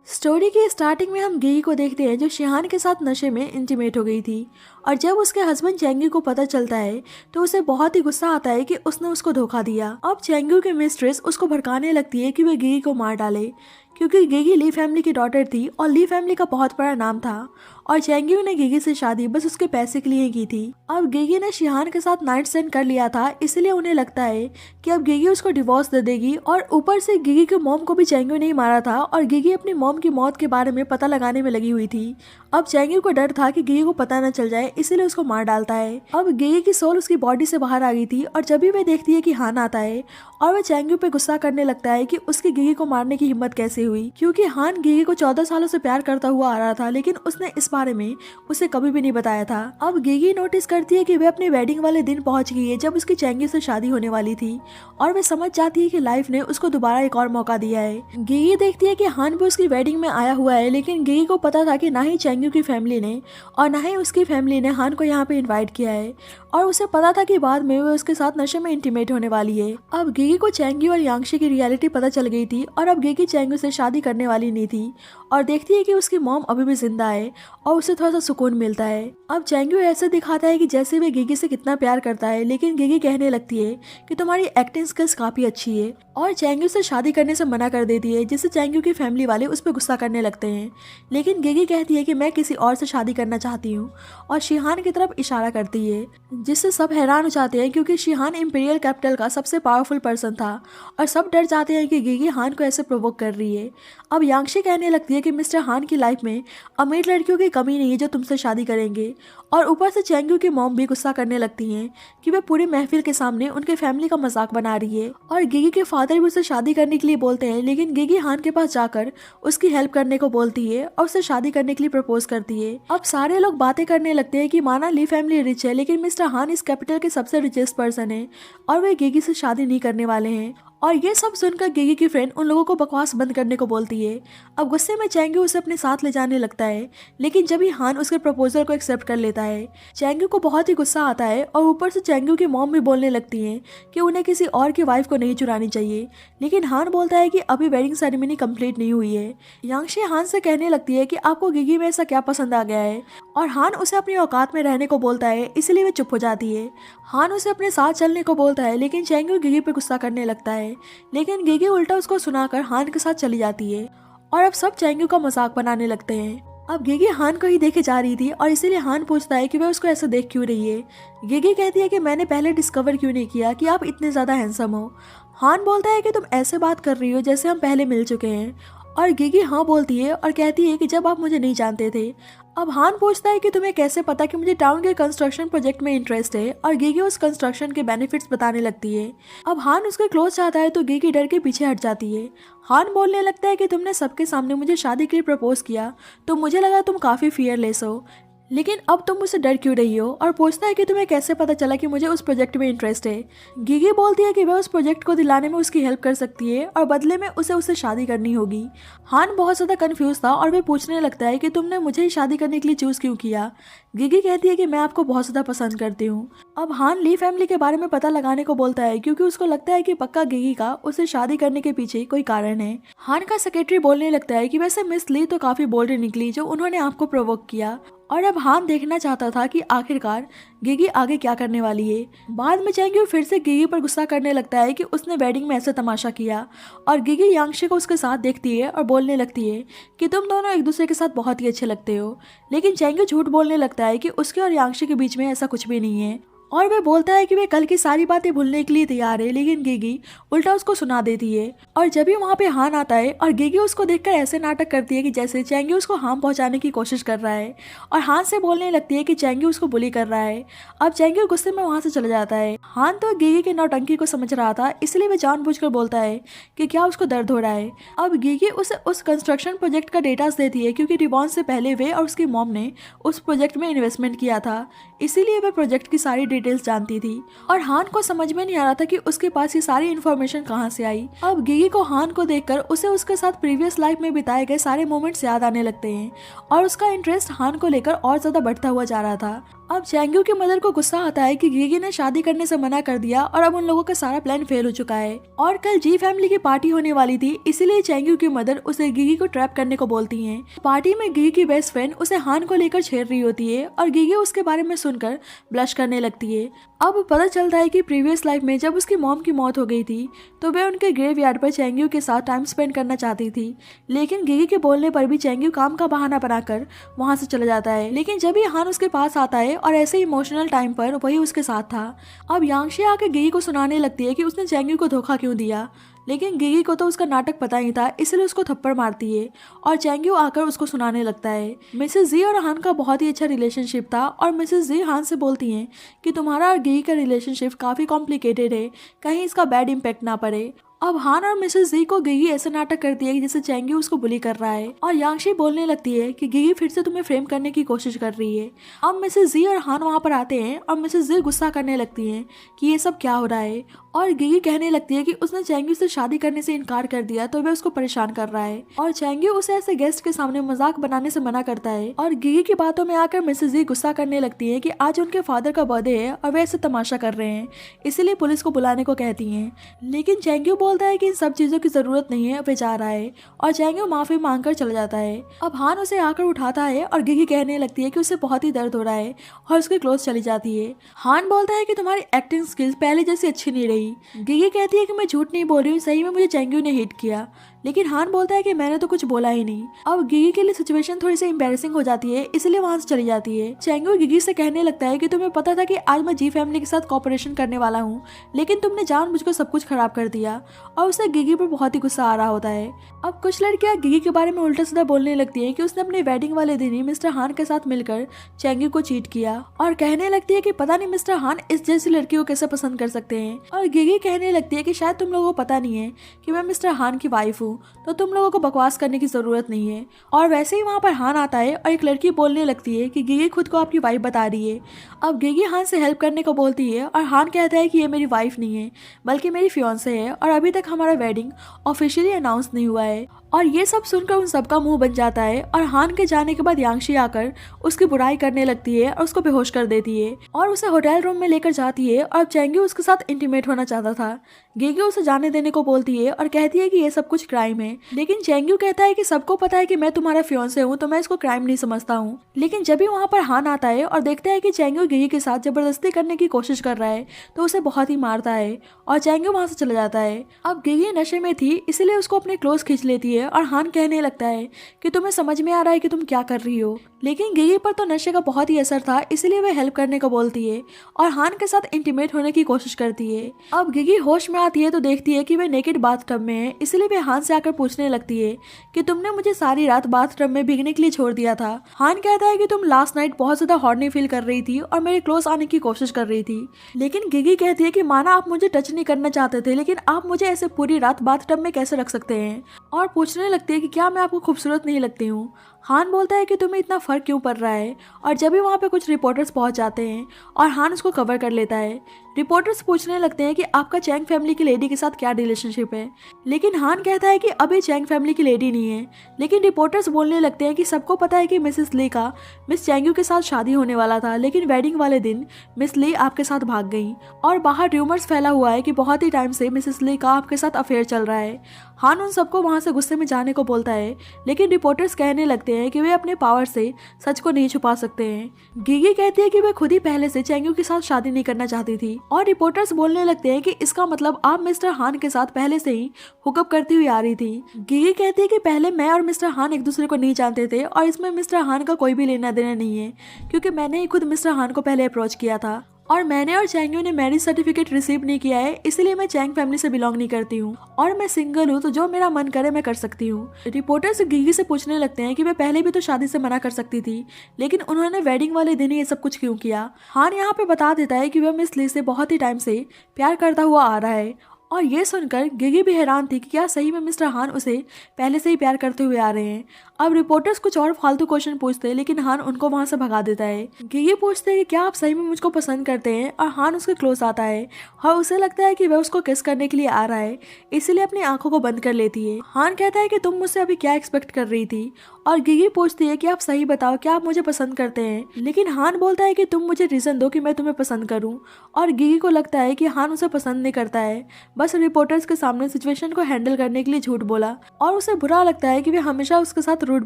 Story की starting में हम गेगी को देखते हैं जो शिहान के साथ नशे में इंटीमेट हो गई थी। और जब उसके हस्बैंड चेंगी को पता चलता है तो उसे बहुत ही गुस्सा आता है कि उसने उसको धोखा दिया। अब चेंगी की मिस्ट्रेस उसको भड़काने लगती है कि वह गेगी को मार डाले, क्योंकि गेगी ली फैमिली की डॉटर थी और ली फैमिली का बहुत बड़ा नाम था और चेंगी ने गेगी से शादी बस उसके पैसे के लिए की थी। अब गेगी ने शिहान के साथ नाइट स्टैंड कर लिया था, इसलिए उन्हें लगता है कि अब गेगी उसको डिवोर्स दे देगी। और ऊपर से गेगी के मॉम को भी चेंगी ने ही मारा था और गेगी अपनी मॉम की मौत के बारे में पता लगाने में लगी हुई थी। अब चेंगी को डर था कि गेगी को पता न चल जाए, इसीलिए उसको मार डालता है। अब गेगी की सोल उसकी बॉडी से बाहर आ गई थी और जब भी वह देखती है कि हान आता है और वह चेंगी पे गुस्सा करने लगता है कि उसकी गेगी को मारने की हिम्मत कैसे हुई, क्योंकि हान गेगी को 14 सालों से प्यार करता हुआ आ रहा था, लेकिन उसने इस बारे में उसे कभी भी नहीं बताया था। अब गेगी नोटिस करती है कि वह अपने वेडिंग वाले दिन पहुंच गई है जब उसकी चेंगी से शादी होने वाली थी और वह समझ जाती है कि लाइफ ने उसको दोबारा एक और मौका दिया है। गेगी देखती है कि हान भी उसकी वेडिंग में आया हुआ है, लेकिन गेगी को पता था कि ना ही चेंगी की फैमिली ने और ना ही उसकी फैमिली ने हान को यहाँ पे इन्वाइट किया है और उसे पता था कि बाद में वह उसके साथ नशे में इंटीमेट होने वाली है। अब गेगी को चेंगी और यांगशी की रियलिटी पता चल गई थी और अब गेगी चेंगी से शादी करने वाली नहीं थी और देखती है कि उसकी मॉम अभी भी जिंदा है और उसे थोड़ा सा सुकून मिलता है। अब चेंगी ऐसे दिखाता है कि जैसे वह गेगी से कितना प्यार करता है, लेकिन गेगी कहने लगती है कि तुम्हारी एक्टिंग स्किल्स काफी अच्छी है और चेंगी से शादी करने से मना कर देती है, जिससे चेंगी की फैमिली वाले उस पर गुस्सा करने लगते हैं। लेकिन गेगी कहती है कि मैं किसी और से शादी करना चाहती हूँ और शिहान की तरफ इशारा करती है, जिससे सब हैरान हो जाते हैं क्योंकि शिहान इंपीरियल कैपिटल का सबसे पावरफुल पर्सन था और सब डर जाते हैं कि गेगी हान को ऐसे प्रोवोक कर रही है। अब यांगशी कहने लगती है कि मिस्टर हान की लाइफ में अमीर लड़कियों की कमी नहीं है जो तुमसे शादी करेंगे और ऊपर से चेंगी की मॉम भी गुस्सा करने लगती हैं कि वह पूरी महफिल के सामने उनके फैमिली का मजाक बना रही है और गेगी के फादर भी उसे शादी करने के लिए बोलते हैं, लेकिन गेगी हान के पास जाकर उसकी हेल्प करने को बोलती है और उसे शादी करने के लिए प्रपोज करती है। अब सारे लोग बातें करने लगते हैं कि माना ली फैमिली रिच है, लेकिन मिस्टर हान इस कैपिटल के सबसे रिचेस्ट पर्सन है और वे गेगी से शादी नहीं करने वाले हैं। और ये सब सुनकर गेगी की फ्रेंड उन लोगों को बकवास बंद करने को बोलती है। अब गुस्से में चेंगी उसे अपने साथ ले जाने लगता है, लेकिन जब ही हान उसके प्रपोजल को एक्सेप्ट कर लेता है चेंगी को बहुत ही गुस्सा आता है और ऊपर से चेंगी की मॉम भी बोलने लगती हैं कि उन्हें किसी और की वाइफ को नहीं चुरानी चाहिए, लेकिन हान बोलता है कि अभी वेडिंग सेरेमनी कंप्लीट नहीं हुई है। यांगशी हान से कहने लगती है कि आपको गेगी में ऐसा क्या पसंद आ गया है और हान उसे अपनी औकात में रहने को बोलता है, इसलिए वे चुप हो जाती है। हान उसे अपने साथ चलने को बोलता है, लेकिन चेंगी गेगी पे गुस्सा करने लगता है, लेकिन गेगी उल्टा उसको सुनाकर हान के साथ चली जाती है और अब सब चेंगी का मजाक बनाने लगते हैं। अब गेगी हान को ही देखे जा रही थी और इसीलिए हान पूछता है कि वह उसको ऐसे देख क्यों रही है। गेगी कहती है कि मैंने पहले डिस्कवर क्यों नहीं किया कि आप इतने ज्यादा हैंडसम हो। हान बोलता है कि तुम ऐसे बात कर रही हो जैसे हम पहले मिल चुके हैं और गेगी हाँ बोलती है और कहती है कि जब आप मुझे नहीं जानते थे। अब हान पूछता है कि तुम्हें कैसे पता कि मुझे टाउन के कंस्ट्रक्शन प्रोजेक्ट में इंटरेस्ट है और गेगी उस कंस्ट्रक्शन के बेनिफिट्स बताने लगती है। अब हान उसके क्लोज चाहता है तो गेगी डर के पीछे हट जाती है। हान बोलने लगता है कि तुमने सबके सामने मुझे शादी के लिए प्रपोज किया तो मुझे लगा तुम काफी फियरलेस हो, लेकिन अब तुम मुझसे डर क्यों रही हो, और पूछता है कि तुम्हें कैसे पता चला कि मुझे उस प्रोजेक्ट में इंटरेस्ट है। गिगी बोलती है कि वह उस प्रोजेक्ट को दिलाने में उसकी हेल्प कर सकती है और बदले में उसे उससे शादी करनी होगी। हान बहुत ज्यादा कंफ्यूज था और वह पूछने लगता है कि तुमने मुझे ही शादी करने के लिए चूज क्यों किया। गिगी कहती है कि मैं आपको बहुत ज्यादा पसंद करती हूँ। अब हान ली फैमिली के बारे में पता लगाने को बोलता है क्योंकि उसको लगता है कि पक्का गिगी का उसे शादी करने के पीछे कोई कारण है। हान का सेक्रेटरी बोलने लगता है कि वैसे मिस ली तो काफी बोल्ड निकली जो उन्होंने आपको प्रोवोक किया, और अब हान देखना चाहता था कि आखिरकार गिगी आगे क्या करने वाली है। बाद में चेंग्यू फिर से गिगी पर गुस्सा करने लगता है कि उसने वेडिंग में ऐसे तमाशा किया, और गिगी यांगशी को उसके साथ देखती है और बोलने लगती है कि तुम दोनों एक दूसरे के साथ बहुत ही अच्छे लगते हो। लेकिन चेंग्यू झूठ बोलने लगता है कि उसके और यांगशी के बीच में ऐसा कुछ भी नहीं है, और वह बोलता है कि वह कल की सारी बातें भूलने के लिए तैयार है, लेकिन गिगी उल्टा उसको सुना देती है। और जब भी वहाँ पे हान आता है और गिगी उसको देखकर ऐसे नाटक करती है कि जैसे चेंगी उसको हार्म पहुंचाने की कोशिश कर रहा है, और हान से बोलने लगती है कि चेंगी उसको बुली कर रहा है। अब चेंगी गुस्से में वहाँ से चला जाता है। हान तो गिगी की नौटंकी को समझ रहा था, इसलिए वह जानबूझकर बोलता है कि क्या उसको दर्द हो रहा है। अब गिगी उसे उस कंस्ट्रक्शन प्रोजेक्ट का डेटा देती है क्योंकि रिबॉन से पहले वे और उसकी मॉम ने उस प्रोजेक्ट में इन्वेस्टमेंट किया था, इसीलिए वह प्रोजेक्ट की सारी डिटेल्स जानती थी और हान को समझ में नहीं आ रहा था कि उसके पास ये सारी इन्फॉर्मेशन कहाँ से आई। अब गिगी को हान को देखकर उसे उसके साथ प्रीवियस लाइफ में बिताए गए सारे मोमेंट्स याद आने लगते हैं और उसका इंटरेस्ट हान को लेकर और ज्यादा बढ़ता हुआ जा रहा था। अब चैंग्यू की मदर को गुस्सा आता है कि गिगी ने शादी करने से मना कर दिया और अब उन लोगों का सारा प्लान फेल हो चुका है और कल जी फैमिली की पार्टी होने वाली थी, इसीलिए चैंग्यू की मदर उसे गिगी को ट्रैप करने को बोलती हैं। पार्टी में गिगी की बेस्ट फ्रेंड उसे हान को लेकर छेड़ रही होती है और गिगी उसके बारे में सुनकर ब्लश करने लगती है। अब पता चलता है कि प्रीवियस लाइफ में जब उसकी मॉम की मौत हो गई थी तो वह उनके ग्रेवयार्ड पर चैंग्यू के साथ टाइम स्पेंड करना चाहती थी, लेकिन गिगी के बोलने पर भी चैंग्यू काम का बहाना बनाकर वहां से चला जाता है। लेकिन जब ये हान उसके पास आता है और ऐसे इमोशनल टाइम पर वही उसके साथ था। अब यांगशी आके गिगी को सुनाने लगती है कि उसने चैंग्यू को धोखा क्यों दिया, लेकिन गिगी को तो उसका नाटक पता ही था, इसलिए उसको थप्पड़ मारती है और चैंग्यू आकर उसको सुनाने लगता है। मिसेस जी और हान का बहुत ही अच्छा रिलेशनशिप था और मिसेस जी हान से बोलती हैं कि तुम्हारा और गिगी का रिलेशनशिप काफी कॉम्प्लिकेटेड है, कहीं इसका बैड इम्पैक्ट ना पड़े। अब हान और मिसेस जी को गिगी ऐसा नाटक करती है कि जैसे चैंग्यू उसको बुली कर रहा है और यांगशी बोलने लगती है कि गिगी फिर से तुम्हें फ्रेम करने की कोशिश कर रही है। अब मिसेस जी और हान वहां पर आते हैं और मिसेस जी गुस्सा करने लगती हैं कि ये सब क्या हो रहा है और गिगी कहने लगती है कि उसने चैंग्यू से शादी करने से इनकार कर दिया तो वह उसको परेशान कर रहा है और चैंग्यू उसे ऐसे गेस्ट के सामने मजाक बनाने से मना करता है। और गिगी की बातों में आकर मिसेस जी गुस्सा करने लगती है कि आज उनके फादर का बर्थडे है और वे ऐसे तमाशा कर रहे हैं, इसीलिए पुलिस को बुलाने को कहती हैं। लेकिन चैंग्यू बोलता है कि इन सब चीजों की जरूरत नहीं है, वे जा रहा है और चैंग्यू माफी मांगकर चला जाता है। अब हान उसे आकर उठाता है और गिगी कहने लगती है कि उसे बहुत ही दर्द हो रहा है और उसके क्लोज चली जाती है। हान बोलता है कि तुम्हारी एक्टिंग स्किल्स पहले जैसी अच्छी नहीं रही। गिगी कहती है कि मैं झूठ नहीं बोल रही हूँ, सही में मुझे चैंग्यू ने हिट किया, लेकिन हान बोलता है कि मैंने तो कुछ बोला ही नहीं। अब गिगी के लिए सिचुएशन थोड़ी सी एम्बैरेसिंग हो जाती है, इसलिए वहां से चली जाती है। चैंग्यू गिगी से कहने लगता है कि तुम्हें पता था कि आज मैं जी फैमिली के साथ कॉपरेशन करने वाला हूँ, लेकिन तुमने जानबूझकर सब कुछ खराब कर दिया और उसे गिगी पर बहुत ही गुस्सा आ रहा होता है। अब कुछ लड़कियां गिगी के बारे में उल्टा सीधा बोलने लगती है कि उसने अपने वेडिंग वाले दिन ही मिस्टर हान के साथ मिलकर चैंग्यू को चीट किया और कहने लगती है कि पता नहीं मिस्टर हान इस जैसी लड़की को कैसे पसंद कर सकते हैं। और गिगी कहने लगती है कि शायद तुम लोगों को पता नहीं है कि मैं मिस्टर हान की वाइफ हूँ, तो तुम लोगों को बकवास करने की जरूरत नहीं है। और वैसे ही वहाँ पर हान आता है और एक लड़की बोलने लगती है कि गिगी खुद को आपकी वाइफ बता रही है। अब गिगी हान से हेल्प करने को बोलती है और हान कहता है कि ये मेरी वाइफ नहीं है बल्कि मेरी फियांसे है और अभी तक हमारा वेडिंग ऑफिशियली अनाउंस नहीं हुआ है। और ये सब सुनकर उन सबका मुंह बन जाता है और हान के जाने के बाद यांगशी आकर उसकी बुराई करने लगती है और उसको बेहोश कर देती है और उसे होटल रूम में लेकर जाती है। और चैंग्यू उसके साथ इंटीमेट होना चाहता था। गिगी उसे जाने देने को बोलती है और कहती है कि ये सब कुछ क्राइम है, लेकिन चैंग्यू कहता है कि सबको पता है कि मैं तुम्हारा फियांसे हूँ तो मैं इसको क्राइम नहीं समझता हूँ। लेकिन जब भी वहाँ पर हान आता है और देखता है कि चैंग्यू गिगी के साथ जबरदस्ती करने की कोशिश कर रहा है तो उसे बहुत ही मारता है और चैंग्यू वहाँ से चला जाता है। अब गिगी नशे में थी, इसलिए उसको अपने क्लोज खींच लेती है और हान कहने लगता है कि तुम्हें समझ में आ रहा है कि तुम क्या कर रही हो, लेकिन गिगी पर तो नशे का बहुत ही असर था, इसलिए वह हेल्प करने को बोलती है और हान के साथ इंटीमेट होने की कोशिश करती है। अब गिगी होश में आती है तो देखती है कि वह नेकेड बाथटब में है, इसलिए वह हान से आकर पूछने लगती है कि तुमने मुझे सारी रात बाथटब में भीगने के लिए छोड़ दिया था। हान कहता है कि तुम लास्ट नाइट बहुत ज्यादा हॉर्नी फील कर रही थी और मेरे क्लोज आने की कोशिश कर रही थी, लेकिन गिगी कहती है कि माना आप मुझे टच नहीं करना चाहते थे, लेकिन आप मुझे ऐसे पूरी रात बाथटब में कैसे रख सकते हैं, और पूछने लगती है कि क्या मैं आपको खूबसूरत नहीं लगती हूँ। हान बोलता है कि तुम्हें इतना फर्क क्यों पड़ रहा है, और जब भी वहाँ पे कुछ रिपोर्टर्स पहुँच जाते हैं और हान उसको कवर कर लेता है। रिपोर्टर्स पूछने लगते हैं कि आपका चैंग फैमिली की लेडी के साथ क्या रिलेशनशिप है, लेकिन हान कहता है कि अभी चैंग फैमिली की लेडी नहीं है। लेकिन रिपोर्टर्स बोलने लगते हैं कि सबको पता है कि मिसेस ली का मिस चैंग्यू के साथ शादी होने वाला था, लेकिन वेडिंग वाले दिन मिस ली आपके साथ भाग गई और बाहर र्यूमर्स फैला हुआ है कि बहुत ही टाइम से मिसेस ली का आपके साथ अफेयर चल रहा है। हान उन सबको वहाँ से गुस्से में जाने को बोलता है, लेकिन रिपोर्टर्स कहने लगते हैं कि वे अपने पावर से सच को नहीं छुपा सकते हैं। गिगी कहती है कि वे खुद ही पहले से चैंग्यू के साथ शादी नहीं करना चाहती थी, और रिपोर्टर्स बोलने लगते हैं कि इसका मतलब आप मिस्टर हान के साथ पहले से ही हुकअप करती हुई आ रही थी। गिगी कहती है कि पहले मैं और मिस्टर हान एक दूसरे को नहीं जानते थे और इसमें मिस्टर हान का कोई भी लेना देना नहीं है, क्योंकि मैंने ही खुद मिस्टर हान को पहले अप्रोच किया था और मैंने और चैंग्यू ने मैरिज सर्टिफिकेट रिसीव नहीं किया है, इसलिए मैं चैंग फैमिली से बिलोंग नहीं करती हूँ और मैं सिंगल हूँ, तो जो मेरा मन करे मैं कर सकती हूँ। रिपोर्टर्स गिगी से पूछने लगते हैं कि वे पहले भी तो शादी से मना कर सकती थी, लेकिन उन्होंने वेडिंग वाले दिन ही ये सब कुछ क्यों किया। हान यहाँ पे बता देता है कि वह मिस ली से बहुत ही टाइम से प्यार करता हुआ आ रहा है और ये सुनकर गिगी भी हैरान थी कि क्या सही में मिस्टर हान उसे पहले से ही प्यार करते हुए आ रहे हैं। अब रिपोर्टर्स कुछ और फालतू क्वेश्चन पूछते हैं लेकिन हान उनको वहां से भगा देता है। गिगी पूछते हैं कि क्या आप सही में मुझको पसंद करते हैं और हान उसके क्लोज आता है और उसे लगता है कि वह उसको किस करने के लिए आ रहा है, इसीलिए अपनी आंखों को बंद कर लेती है। हान कहता है कि तुम मुझसे अभी क्या एक्सपेक्ट कर रही थी, और गिगी पूछती है कि आप सही बताओ क्या आप मुझे पसंद करते हैं, लेकिन हान बोलता है कि तुम मुझे रीजन दो कि मैं तुम्हें पसंद करूं। और गिगी को लगता है कि हान उसे पसंद नहीं करता है, बस रिपोर्टर्स के सामने सिचुएशन को हैंडल करने के लिए झूठ बोला। और उसे बुरा लगता है कि वे हमेशा उसके साथ रूड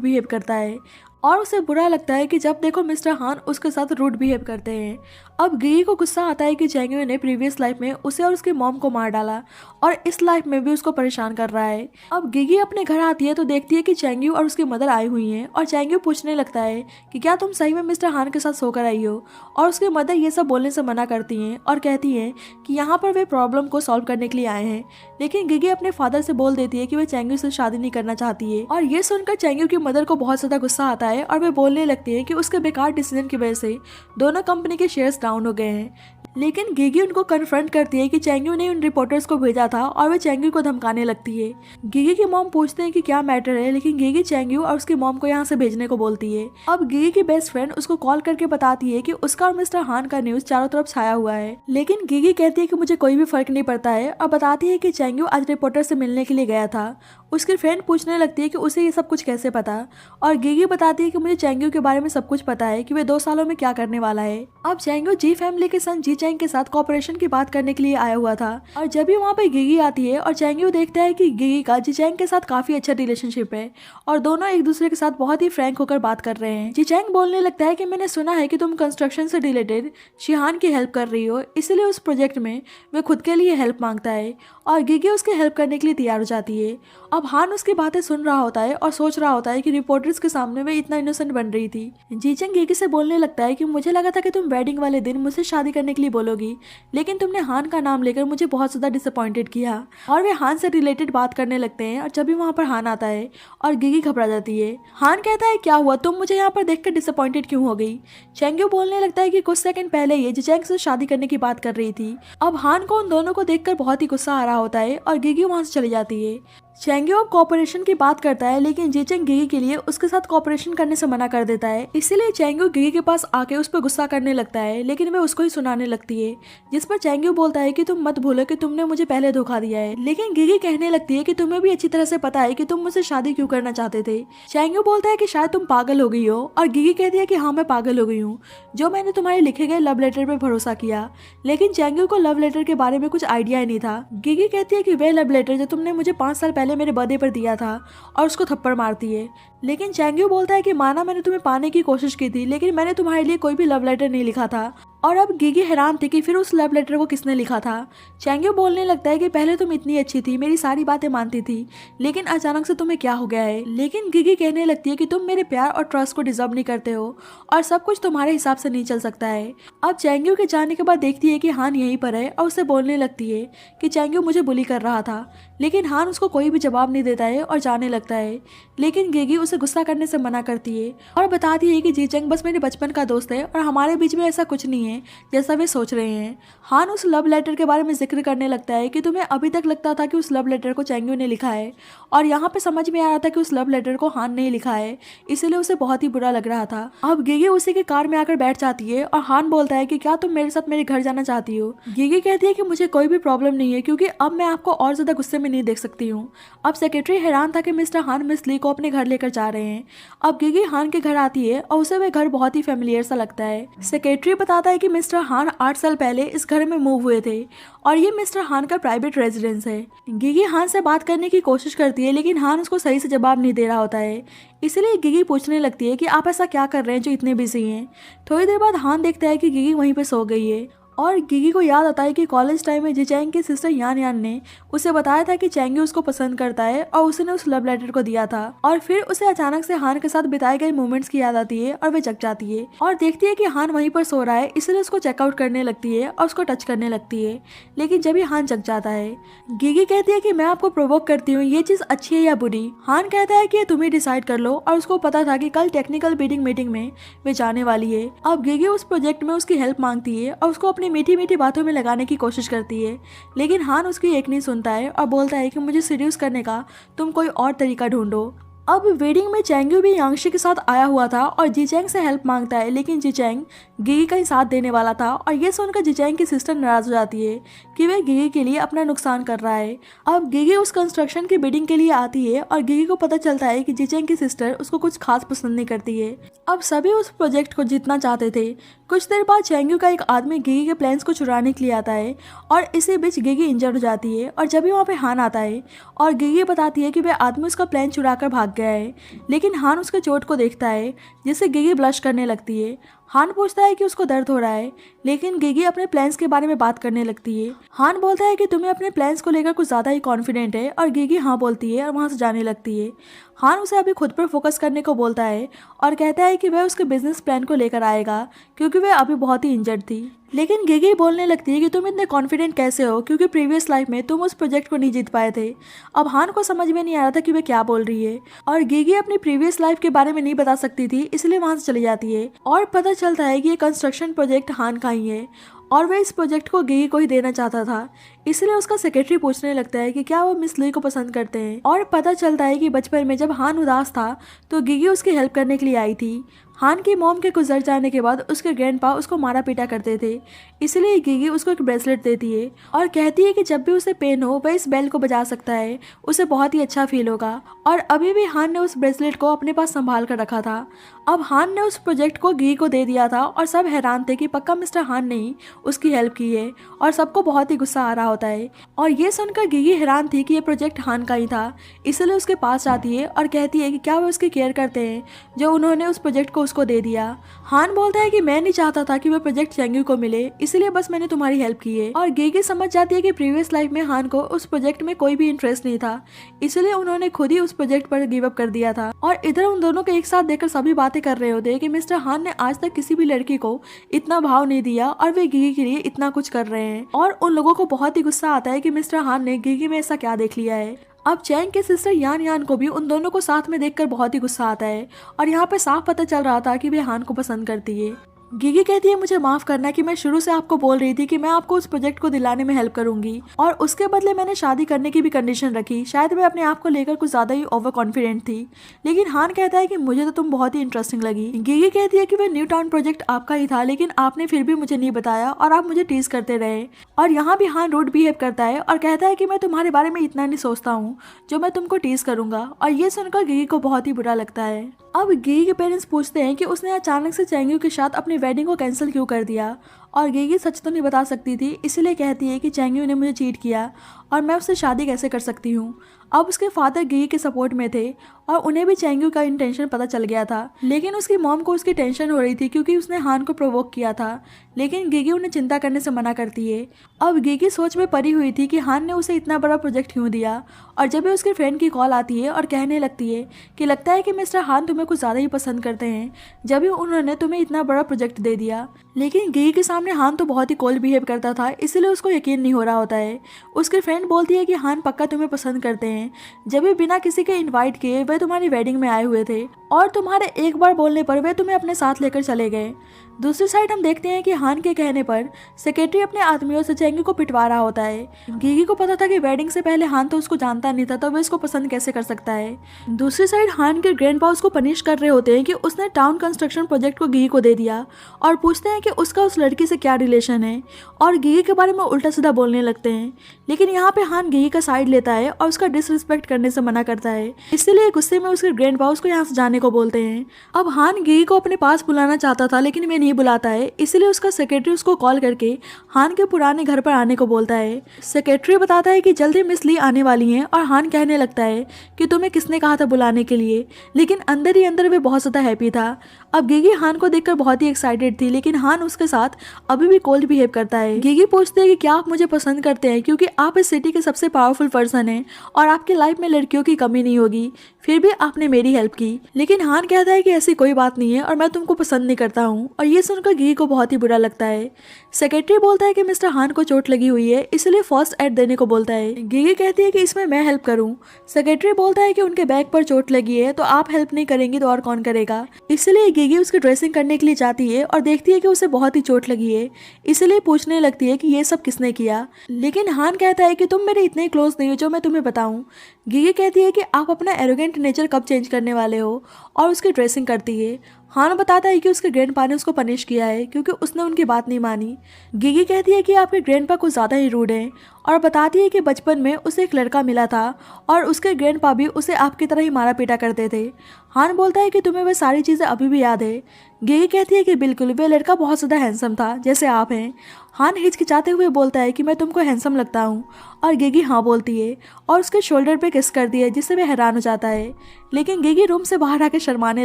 बिहेव करता है, और उसे बुरा लगता है कि जब देखो मिस्टर हान उसके साथ रूड बिहेव करते हैं। अब गिगी को गुस्सा आता है कि चैंगयू ने प्रीवियस लाइफ में उसे और उसकी मॉम को मार डाला और इस लाइफ में भी उसको परेशान कर रहा है। अब गिगी अपने घर आती है तो देखती है कि चैंगयू और उसकी मदर आई हुई हैं, और चैंगयू पूछने लगता है कि क्या तुम सही में मिस्टर हान के साथ सोकर आई हो, और उसकी मदर ये सब बोलने से मना करती हैं और कहती हैं कि यहाँ पर वे प्रॉब्लम को सॉल्व करने के लिए आए हैं। लेकिन गिगी अपने फादर से बोल देती है कि वे चैंगयू से शादी नहीं करना चाहती है, और ये सुनकर चैंगयू की मदर को बहुत ज्यादा गुस्सा आता है और वे बोलने लगती है कि उसके बेकार डिसीजन की वजह से दोनों कंपनी के शेयर्स डाउन हो गए हैं। लेकिन गिगी उनको कन्फ्रंट करती है कि चैंगयू ने उन रिपोर्टर्स को भेजा था, और वे चैंगयू को धमकाने लगती है। गिगी की मॉम पूछते हैं कि क्या मैटर है, लेकिन गिगी चैंगयू और उसकी मॉम को यहाँ से भेजने को बोलती है। अब गिगी की बेस्ट फ्रेंड उसको कॉल करके बताती है कि उसका और मिस्टर हान का न्यूज चारों तरफ छाया हुआ है, लेकिन गिगी कहती है कि मुझे कोई भी फर्क नहीं पड़ता है, और बताती है कि चैंगयू आज रिपोर्टर से मिलने के लिए गया था। उसकी फ्रेंड पूछने लगती है कि उसे ये सब कुछ कैसे पता, और गिगी बताती है कि मुझे चैंगयू के बारे में सब कुछ पता है कि वे 2 सालों में क्या करने वाला है। अब चैंगयू जी फैमिली के सन जी चैंग के साथ कॉपरेशन की बात करने के लिए आया हुआ था, और जब भी वहाँ पे गिगी आती है और चैंगयू देखता है कि गिगी का जी चैंग के साथ काफी अच्छा रिलेशनशिप है और दोनों एक दूसरे के साथ बहुत ही फ्रैंक होकर बात कर रहे हैं। जी चैंग बोलने लगता है कि मैंने सुना है कि तुम कंस्ट्रक्शन से रिलेटेड शिहान की हेल्प कर रही हो, इसलिए उस प्रोजेक्ट में वे खुद के लिए हेल्प मांगता है, और गिगी उसकी हेल्प करने के लिए तैयार हो जाती है। अब हान उसकी बातें सुन रहा होता है और सोच रहा होता है कि रिपोर्टर्स के सामने वे इतना इनोसेंट बन रही थी। जीचेंग गिगी से बोलने लगता है कि मुझे लगा था कि तुम वेडिंग वाले दिन मुझसे शादी करने के लिए बोलोगी, लेकिन तुमने हान का नाम लेकर मुझे बहुत ज्यादा डिसअपॉइंटेड किया। और वे हान से रिलेटेड बात करने लगते हैं, और जब भी वहाँ पर हान आता है और गिगी घबरा जाती है। हान कहता है क्या हुआ, तुम मुझे यहाँ पर देखकर डिसअपॉइंटेड क्यों हो गई। चैंगयू बोलने लगता है कि कुछ सेकंड पहले ये जीचेंग से शादी करने की बात कर रही थी। अब हान को उन दोनों को देखकर बहुत ही गुस्सा आ रहा होता है और गिगी वहाँ से चली जाती है। चैंगयू अब कॉपरेशन की बात करता है, लेकिन जीचेंग गिगी के लिए उसके साथ कॉपरेशन करने से मना कर देता है। इसीलिए चैंगयू गिगी के पास आके उस पर गुस्सा करने लगता है, लेकिन वे उसको ही सुनाने लगती है, जिस पर चैंगयू बोलता है कि तुम मत भूलो कि तुमने मुझे पहले धोखा दिया है। लेकिन गिगी कहने लगती है कि तुम्हें भी अच्छी तरह से पता है कि तुम मुझसे शादी क्यों करना चाहते थे। चैंगयू बोलता है कि शायद तुम पागल हो गई हो, और गिगी कहती है कि हाँ मैं पागल हो गई हूँ, जो मैंने तुम्हारे लिखे गए लव लेटर पे भरोसा किया। लेकिन चैंगयू को लव लेटर के बारे में कुछ आइडिया ही नहीं था। गिगी कहती है कि वे लव लेटर जो तुमने मुझे 5 साल पहले मेरे बर्थडे पर दिया था, और उसको थप्पड़ मारती है। लेकिन चैंगयू बोलता है कि माना मैंने तुम्हें पाने की कोशिश की थी, लेकिन मैंने तुम्हारे लिए कोई भी लव लेटर नहीं लिखा था। और अब गिगी हैरान थी कि फिर उस लव लेटर को किसने लिखा था। चैंगयू बोलने लगता है कि पहले तुम इतनी अच्छी थी, मेरी सारी बातें मानती थी, लेकिन अचानक से तुम्हें क्या हो गया है। लेकिन गिगी कहने लगती है कि तुम मेरे प्यार और ट्रस्ट को डिजर्व नहीं करते हो, और सब कुछ तुम्हारे हिसाब से नहीं चल सकता है। अब चैंगयू के जाने के बाद देखती है कि हान यहीं पर है, और उसे बोलने लगती है कि चैंगयू मुझे बुली कर रहा था, लेकिन हान उसको कोई भी जवाब नहीं देता है और जाने लगता है। लेकिन गिगी उसे गुस्सा करने से मना करती है और बताती है कि जीचेंग बस मेरे बचपन का दोस्त है और हमारे बीच में ऐसा कुछ नहीं है जैसा वे सोच रहे हैं। हान उस लव लेटर के बारे में जिक्र करने लगता है कि तुम्हें अभी तक लगता था कि उस लव लेटर को चैंगयू ने लिखा है, और यहाँ पे समझ में आ रहा था कि उस लव लेटर को हान ने लिखा है, इसलिए उसे बहुत ही बुरा लग रहा था। अब गिगी उसी के कार में आकर बैठ जाती है, और हान बोलता है कि क्या तुम मेरे साथ मेरे घर जाना चाहती हो। गिगी कहती है कि मुझे कोई भी प्रॉब्लम नहीं है, क्योंकि अब मैं आपको और ज्यादा गुस्से में नहीं देख सकती हूँ। अब सेक्रेटरी हैरान था कि मिस्टर हान मिस ली को अपने घर लेकर जा रहे हैं। अब गिगी हान के घर आती है और उसे वह घर बहुत ही फेमिलियर सा लगता है। सेक्रेटरी बताता है कि मिस्टर हान 8 साल पहले इस घर में मूव हुए थे, और ये मिस्टर हान का प्राइवेट रेजिडेंस है। गिगी हान से बात करने की कोशिश करती है, लेकिन हान उसको सही से जवाब नहीं दे रहा होता है। इसलिए गिगी पूछने लगती है कि आप ऐसा क्या कर रहे हैं जो इतने बिजी हैं। थोड़ी देर बाद हान देखता है कि गिगी वहीं पे सो गई है, और गिगी को याद आता है कि कॉलेज टाइम में जीचेंग की सिस्टर यान यान ने उसे बताया था कि चैंगयू उसको पसंद करता है, और उसने उस लव लेटर को दिया था। और फिर उसे अचानक से हान के साथ बिताए गए मोमेंट्स की याद आती है, और वे जग जाती है और देखती है कि हान वहीं पर सो रहा है, इसलिए उसको चेकआउट करने लगती है और उसको टच करने लगती है। लेकिन जब ही हान जग जाता है, गिगी कहती है कि मैं आपको प्रोवोक करती हूँ, ये चीज अच्छी है या बुरी। हान कहता है कि ये तुम ही डिसाइड कर लो, और उसको पता था कि कल टेक्निकल बिडिंग मीटिंग में वे जाने वाली है। अब गिगी उस प्रोजेक्ट में उसकी हेल्प मांगती है और उसको अपनी अपनी मीठी मीठी बातों में लगाने की कोशिश करती है, लेकिन हान उसकी एक नहीं सुनता है और बोलता है कि मुझे सीड्यूस करने का तुम कोई और तरीका ढूंढो। अब वेडिंग में चैंग्यू भी यांगशी के साथ आया हुआ था और जीचैंग से हेल्प मांगता है, लेकिन जीचैंग गिगी का ही साथ देने वाला था और ये सुनकर जीचैंग की सिस्टर नाराज हो जाती है कि वह गिगी के लिए अपना नुकसान कर रहा है। अब गिगी उस कंस्ट्रक्शन की बिडिंग के लिए आती है और गिगी को पता चलता है कि जीचैंग की सिस्टर उसको कुछ खास पसंद नहीं करती है। अब सभी उस प्रोजेक्ट को जीतना चाहते थे। कुछ देर बाद चैंग्यू का एक आदमी गिगी के प्लान्स को चुराने के लिए आता है और इसी बीच गिगी इंजर्ड हो जाती है और जब भी वहाँ पे हान आता है और गिगी बताती है कि वह आदमी उसका प्लान चुरा कर भाग गया है, लेकिन हान उसके चोट को देखता है जिससे गिगी ब्लश करने लगती है। हान पूछता है कि उसको दर्द हो रहा है, लेकिन गिगी अपने प्लान्स के बारे में बात करने लगती है। हान बोलता है कि तुम्हें अपने प्लान्स को लेकर कुछ ज़्यादा ही कॉन्फिडेंट है और गिगी हाँ बोलती है और वहाँ से जाने लगती है। हान उसे अभी खुद पर फोकस करने को बोलता है और कहता है कि वह उसके बिजनेस प्लान को लेकर आएगा क्योंकि वह अभी बहुत ही इंजर्ड थी। लेकिन गिगी बोलने लगती है कि तुम इतने कॉन्फिडेंट कैसे हो क्योंकि प्रीवियस लाइफ में तुम उस प्रोजेक्ट को नहीं जीत पाए थे। अब हान को समझ में नहीं आ रहा था कि वह क्या बोल रही है और गिगी अपनी प्रीवियस लाइफ के बारे में नहीं बता सकती थी, इसलिए वहां से चली जाती है और पता चलता है कि ये कंस्ट्रक्शन प्रोजेक्ट हान का ही है और वह इस प्रोजेक्ट को गिगी को ही देना चाहता था। इसलिए उसका सेक्रेटरी पूछने लगता है कि क्या वो मिस लुई को पसंद करते हैं और पता चलता है कि बचपन में जब हान उदास था तो गिगी उसकी हेल्प करने के लिए आई थी। हान की मॉम के गुजर जाने के बाद उसके ग्रैंडपा उसको मारा पीटा करते थे, इसलिए गिगी उसको एक ब्रेसलेट देती है और कहती है कि जब भी उसे पेन हो वह इस बेल को बजा सकता है, उसे बहुत ही अच्छा फील होगा। और अभी भी हान ने उस ब्रेसलेट को अपने पास संभाल कर रखा था। अब हान ने उस प्रोजेक्ट को गिगी को दे दिया था और सब हैरान थे कि पक्का मिस्टर हान ने ही उसकी हेल्प की है और सबको बहुत ही गुस्सा आ रहा होता है। और ये सुनकर गिगी हैरान थी कि ये प्रोजेक्ट हान का ही था, इसलिए उसके पास जाती है और कहती है कि क्या वो उसकी केयर करते हैं जो उन्होंने उस प्रोजेक्ट को उसको दे दिया। हान बोलता है कि मैं नहीं चाहता था कि वो प्रोजेक्ट चैंग्यू को मिले, इसलिए बस मैंने तुम्हारी हेल्प की है। और गिगी समझ जाती है कि प्रीवियस लाइफ में हान को उस प्रोजेक्ट में कोई भी इंटरेस्ट नहीं था, इसलिए उन्होंने खुद ही उस प्रोजेक्ट पर गिव अप कर दिया था। और इधर उन दोनों को एक साथ देखकर सभी बातें कर रहे होते हैं कि मिस्टर हान ने आज तक किसी भी लड़की को इतना भाव नहीं दिया और वे गिगी के लिए इतना कुछ कर रहे हैं। और उन लोगों को बहुत ही गुस्सा आता है कि मिस्टर हान ने गिगी में ऐसा क्या देख लिया है। अब चैंग के सिस्टर यान यान को भी उन दोनों को साथ में देखकर बहुत ही गुस्सा आता है और यहाँ पे साफ पता चल रहा था कि वे हान को पसंद करती है। गिगी कहती है मुझे माफ करना कि मैं शुरू से आपको बोल रही थी कि मैं आपको उस प्रोजेक्ट को दिलाने में हेल्प करूंगी और उसके बदले मैंने शादी करने की भी कंडीशन रखी। शायद मैं अपने आप को लेकर कुछ ज्यादा ही ओवर कॉन्फिडेंट थी, लेकिन हान कहता है कि मुझे तो तुम बहुत ही इंटरेस्टिंग लगी। गिगी कहती है कि वह न्यू टाउन प्रोजेक्ट आपका ही था, लेकिन आपने फिर भी मुझे नहीं बताया और आप मुझे टीज करते रहे। और यहाँ भी हान रूड बिहेव करता है और कहता है कि मैं तुम्हारे बारे में इतना नहीं सोचता हूँ जो मैं तुमको टीज करूंगा। और ये सुनकर गिगी को बहुत ही बुरा लगता है। अब गिगी के पेरेंट्स पूछते हैं कि उसने अचानक से चैंग्यू के साथ अपनी वेडिंग को कैंसिल क्यों कर दिया और गिगी सच तो नहीं बता सकती थी, इसलिए कहती है कि चैंग्यू ने मुझे चीट किया और मैं उससे शादी कैसे कर सकती हूँ। अब उसके फादर गिगी के सपोर्ट में थे और उन्हें भी चैंग्यू का इंटेंशन पता चल गया था, लेकिन उसकी मॉम को उसकी टेंशन हो रही थी क्योंकि उसने हान को प्रोवोक किया था, लेकिन गिगी उन्हें चिंता करने से मना करती है। अब गिगी सोच में पड़ी हुई थी कि हान ने उसे इतना बड़ा प्रोजेक्ट क्यों दिया और जब भी उसके फ्रेंड की कॉल आती है और कहने लगती है कि लगता है कि मिस्टर हान तुम्हें कुछ ज़्यादा ही पसंद करते हैं जब भी उन्होंने तुम्हें इतना बड़ा प्रोजेक्ट दे दिया। लेकिन गिगी के सामने हान तो बहुत ही कोल्ड बिहेव करता था, इसलिए उसको यकीन नहीं हो रहा होता है। उसके फ्रेंड बोलती है कि हान पक्का तुम्हें पसंद करते हैं, जब भी बिना किसी के इनवाइट किए वह तुम्हारी वेडिंग में आए हुए थे और तुम्हारे एक बार बोलने पर वे तुम्हें अपने साथ लेकर चले गए। दूसरी साइड हम देखते हैं कि हान के कहने पर सेक्रेटरी अपने आदमियों से चैंग्यू को पिटवा रहा होता है। गिगी को पता था कि वेडिंग से पहले हान तो उसको जानता नहीं था, तो वह इसको पसंद कैसे कर सकता है। दूसरी साइड हान के ग्रैंडपा उसको पनिश कर रहे होते हैं कि उसने टाउन कंस्ट्रक्शन प्रोजेक्ट को गिगी को दे दिया और पूछते हैं कि उसका उस लड़की से क्या रिलेशन है और गिगी के बारे में उल्टा सीधा बोलने लगते हैं। लेकिन यहाँ पे हान गिगी का साइड लेता है और उसका डिसरिस्पेक्ट करने से मना करता है, इसलिए गुस्से में उसके ग्रैंडपा उसको यहाँ से जाने को बोलते हैं। अब हान गिगी को अपने पास बुलाना चाहता था, लेकिन वे नहीं बुलाता है, इसलिए उसका सेक्रेटरी उसको कॉल करके हान के पुराने घर पर आने को बोलता है। सेक्रेटरी बताता है कि जल्दी मिस ली आने वाली हैं और हान कहने लगता है कि तुम्हें किसने कहा था बुलाने के लिए, लेकिन अंदर ही अंदर वे बहुत ज़्यादा हैप्पी था। अब गिगी हान को देखकर बहुत ही एक्साइटेड थी, लेकिन हान उसके साथ अभी भी कोल्ड बिहेव करता है। गिगी पूछते हैं कि क्या आप मुझे पसंद करते हैं क्योंकि आप इस सिटी के सबसे पावरफुल पर्सन हैं और आपकी लाइफ में लड़कियों की कमी नहीं होगी, फिर भी आपने मेरी हेल्प की। लेकिन हान कहता है कि ऐसी कोई बात नहीं है और मैं तुमको पसंद नहीं करता हूँ, और ये सुनकर गिगी को बहुत ही बुरा लगता है। सेक्रेटरी बोलता है कि मिस्टर हान को चोट लगी हुई है, इसलिए फर्स्ट एड देने को बोलता है। गिगी कहती है कि इसमें मैं हेल्प करूँ। सेक्रेटरी बोलता है कि उनके बैग पर चोट लगी है, तो आप हेल्प नहीं करेंगी तो और कौन करेगा। इसलिए गिगी उसकी ड्रेसिंग करने के लिए जाती है और देखती है कि उसे बहुत ही चोट लगी है, इसलिए पूछने लगती है कि ये सब किसने किया। लेकिन हान कहता है कि तुम मेरे इतने क्लोज नहीं हो जो मैं तुम्हें बताऊं। गिगी कहती है कि आप अपना एरोगेंट नेचर कब चेंज करने वाले हो, और उसकी ड्रेसिंग करती है। हान बताता है कि उसके ग्रैंडपा ने उसको पनिश किया है क्योंकि उसने उनकी बात नहीं मानी। गिगी कहती है कि आपके ग्रैंडपा कुछ ज़्यादा ही रूड हैं, और बताती है कि बचपन में उसे एक लड़का मिला था और उसके ग्रैंडपा भी उसे आपकी तरह ही मारा पीटा करते थे। हान बोलता है कि तुम्हें वह सारी चीज़ें अभी भी याद है। गिगी कहती है कि बिल्कुल, वह लड़का बहुत ज़्यादा हैंडसम था जैसे आप हैं। हान हिचकिचाते हुए बोलता है कि मैं तुमको हैंडसम लगता हूँ, और गिगी हाँ बोलती है और उसके शोल्डर पे किस कर दिया, जिससे वह हैरान हो जाता है। लेकिन गिगी रूम से बाहर आकर शर्माने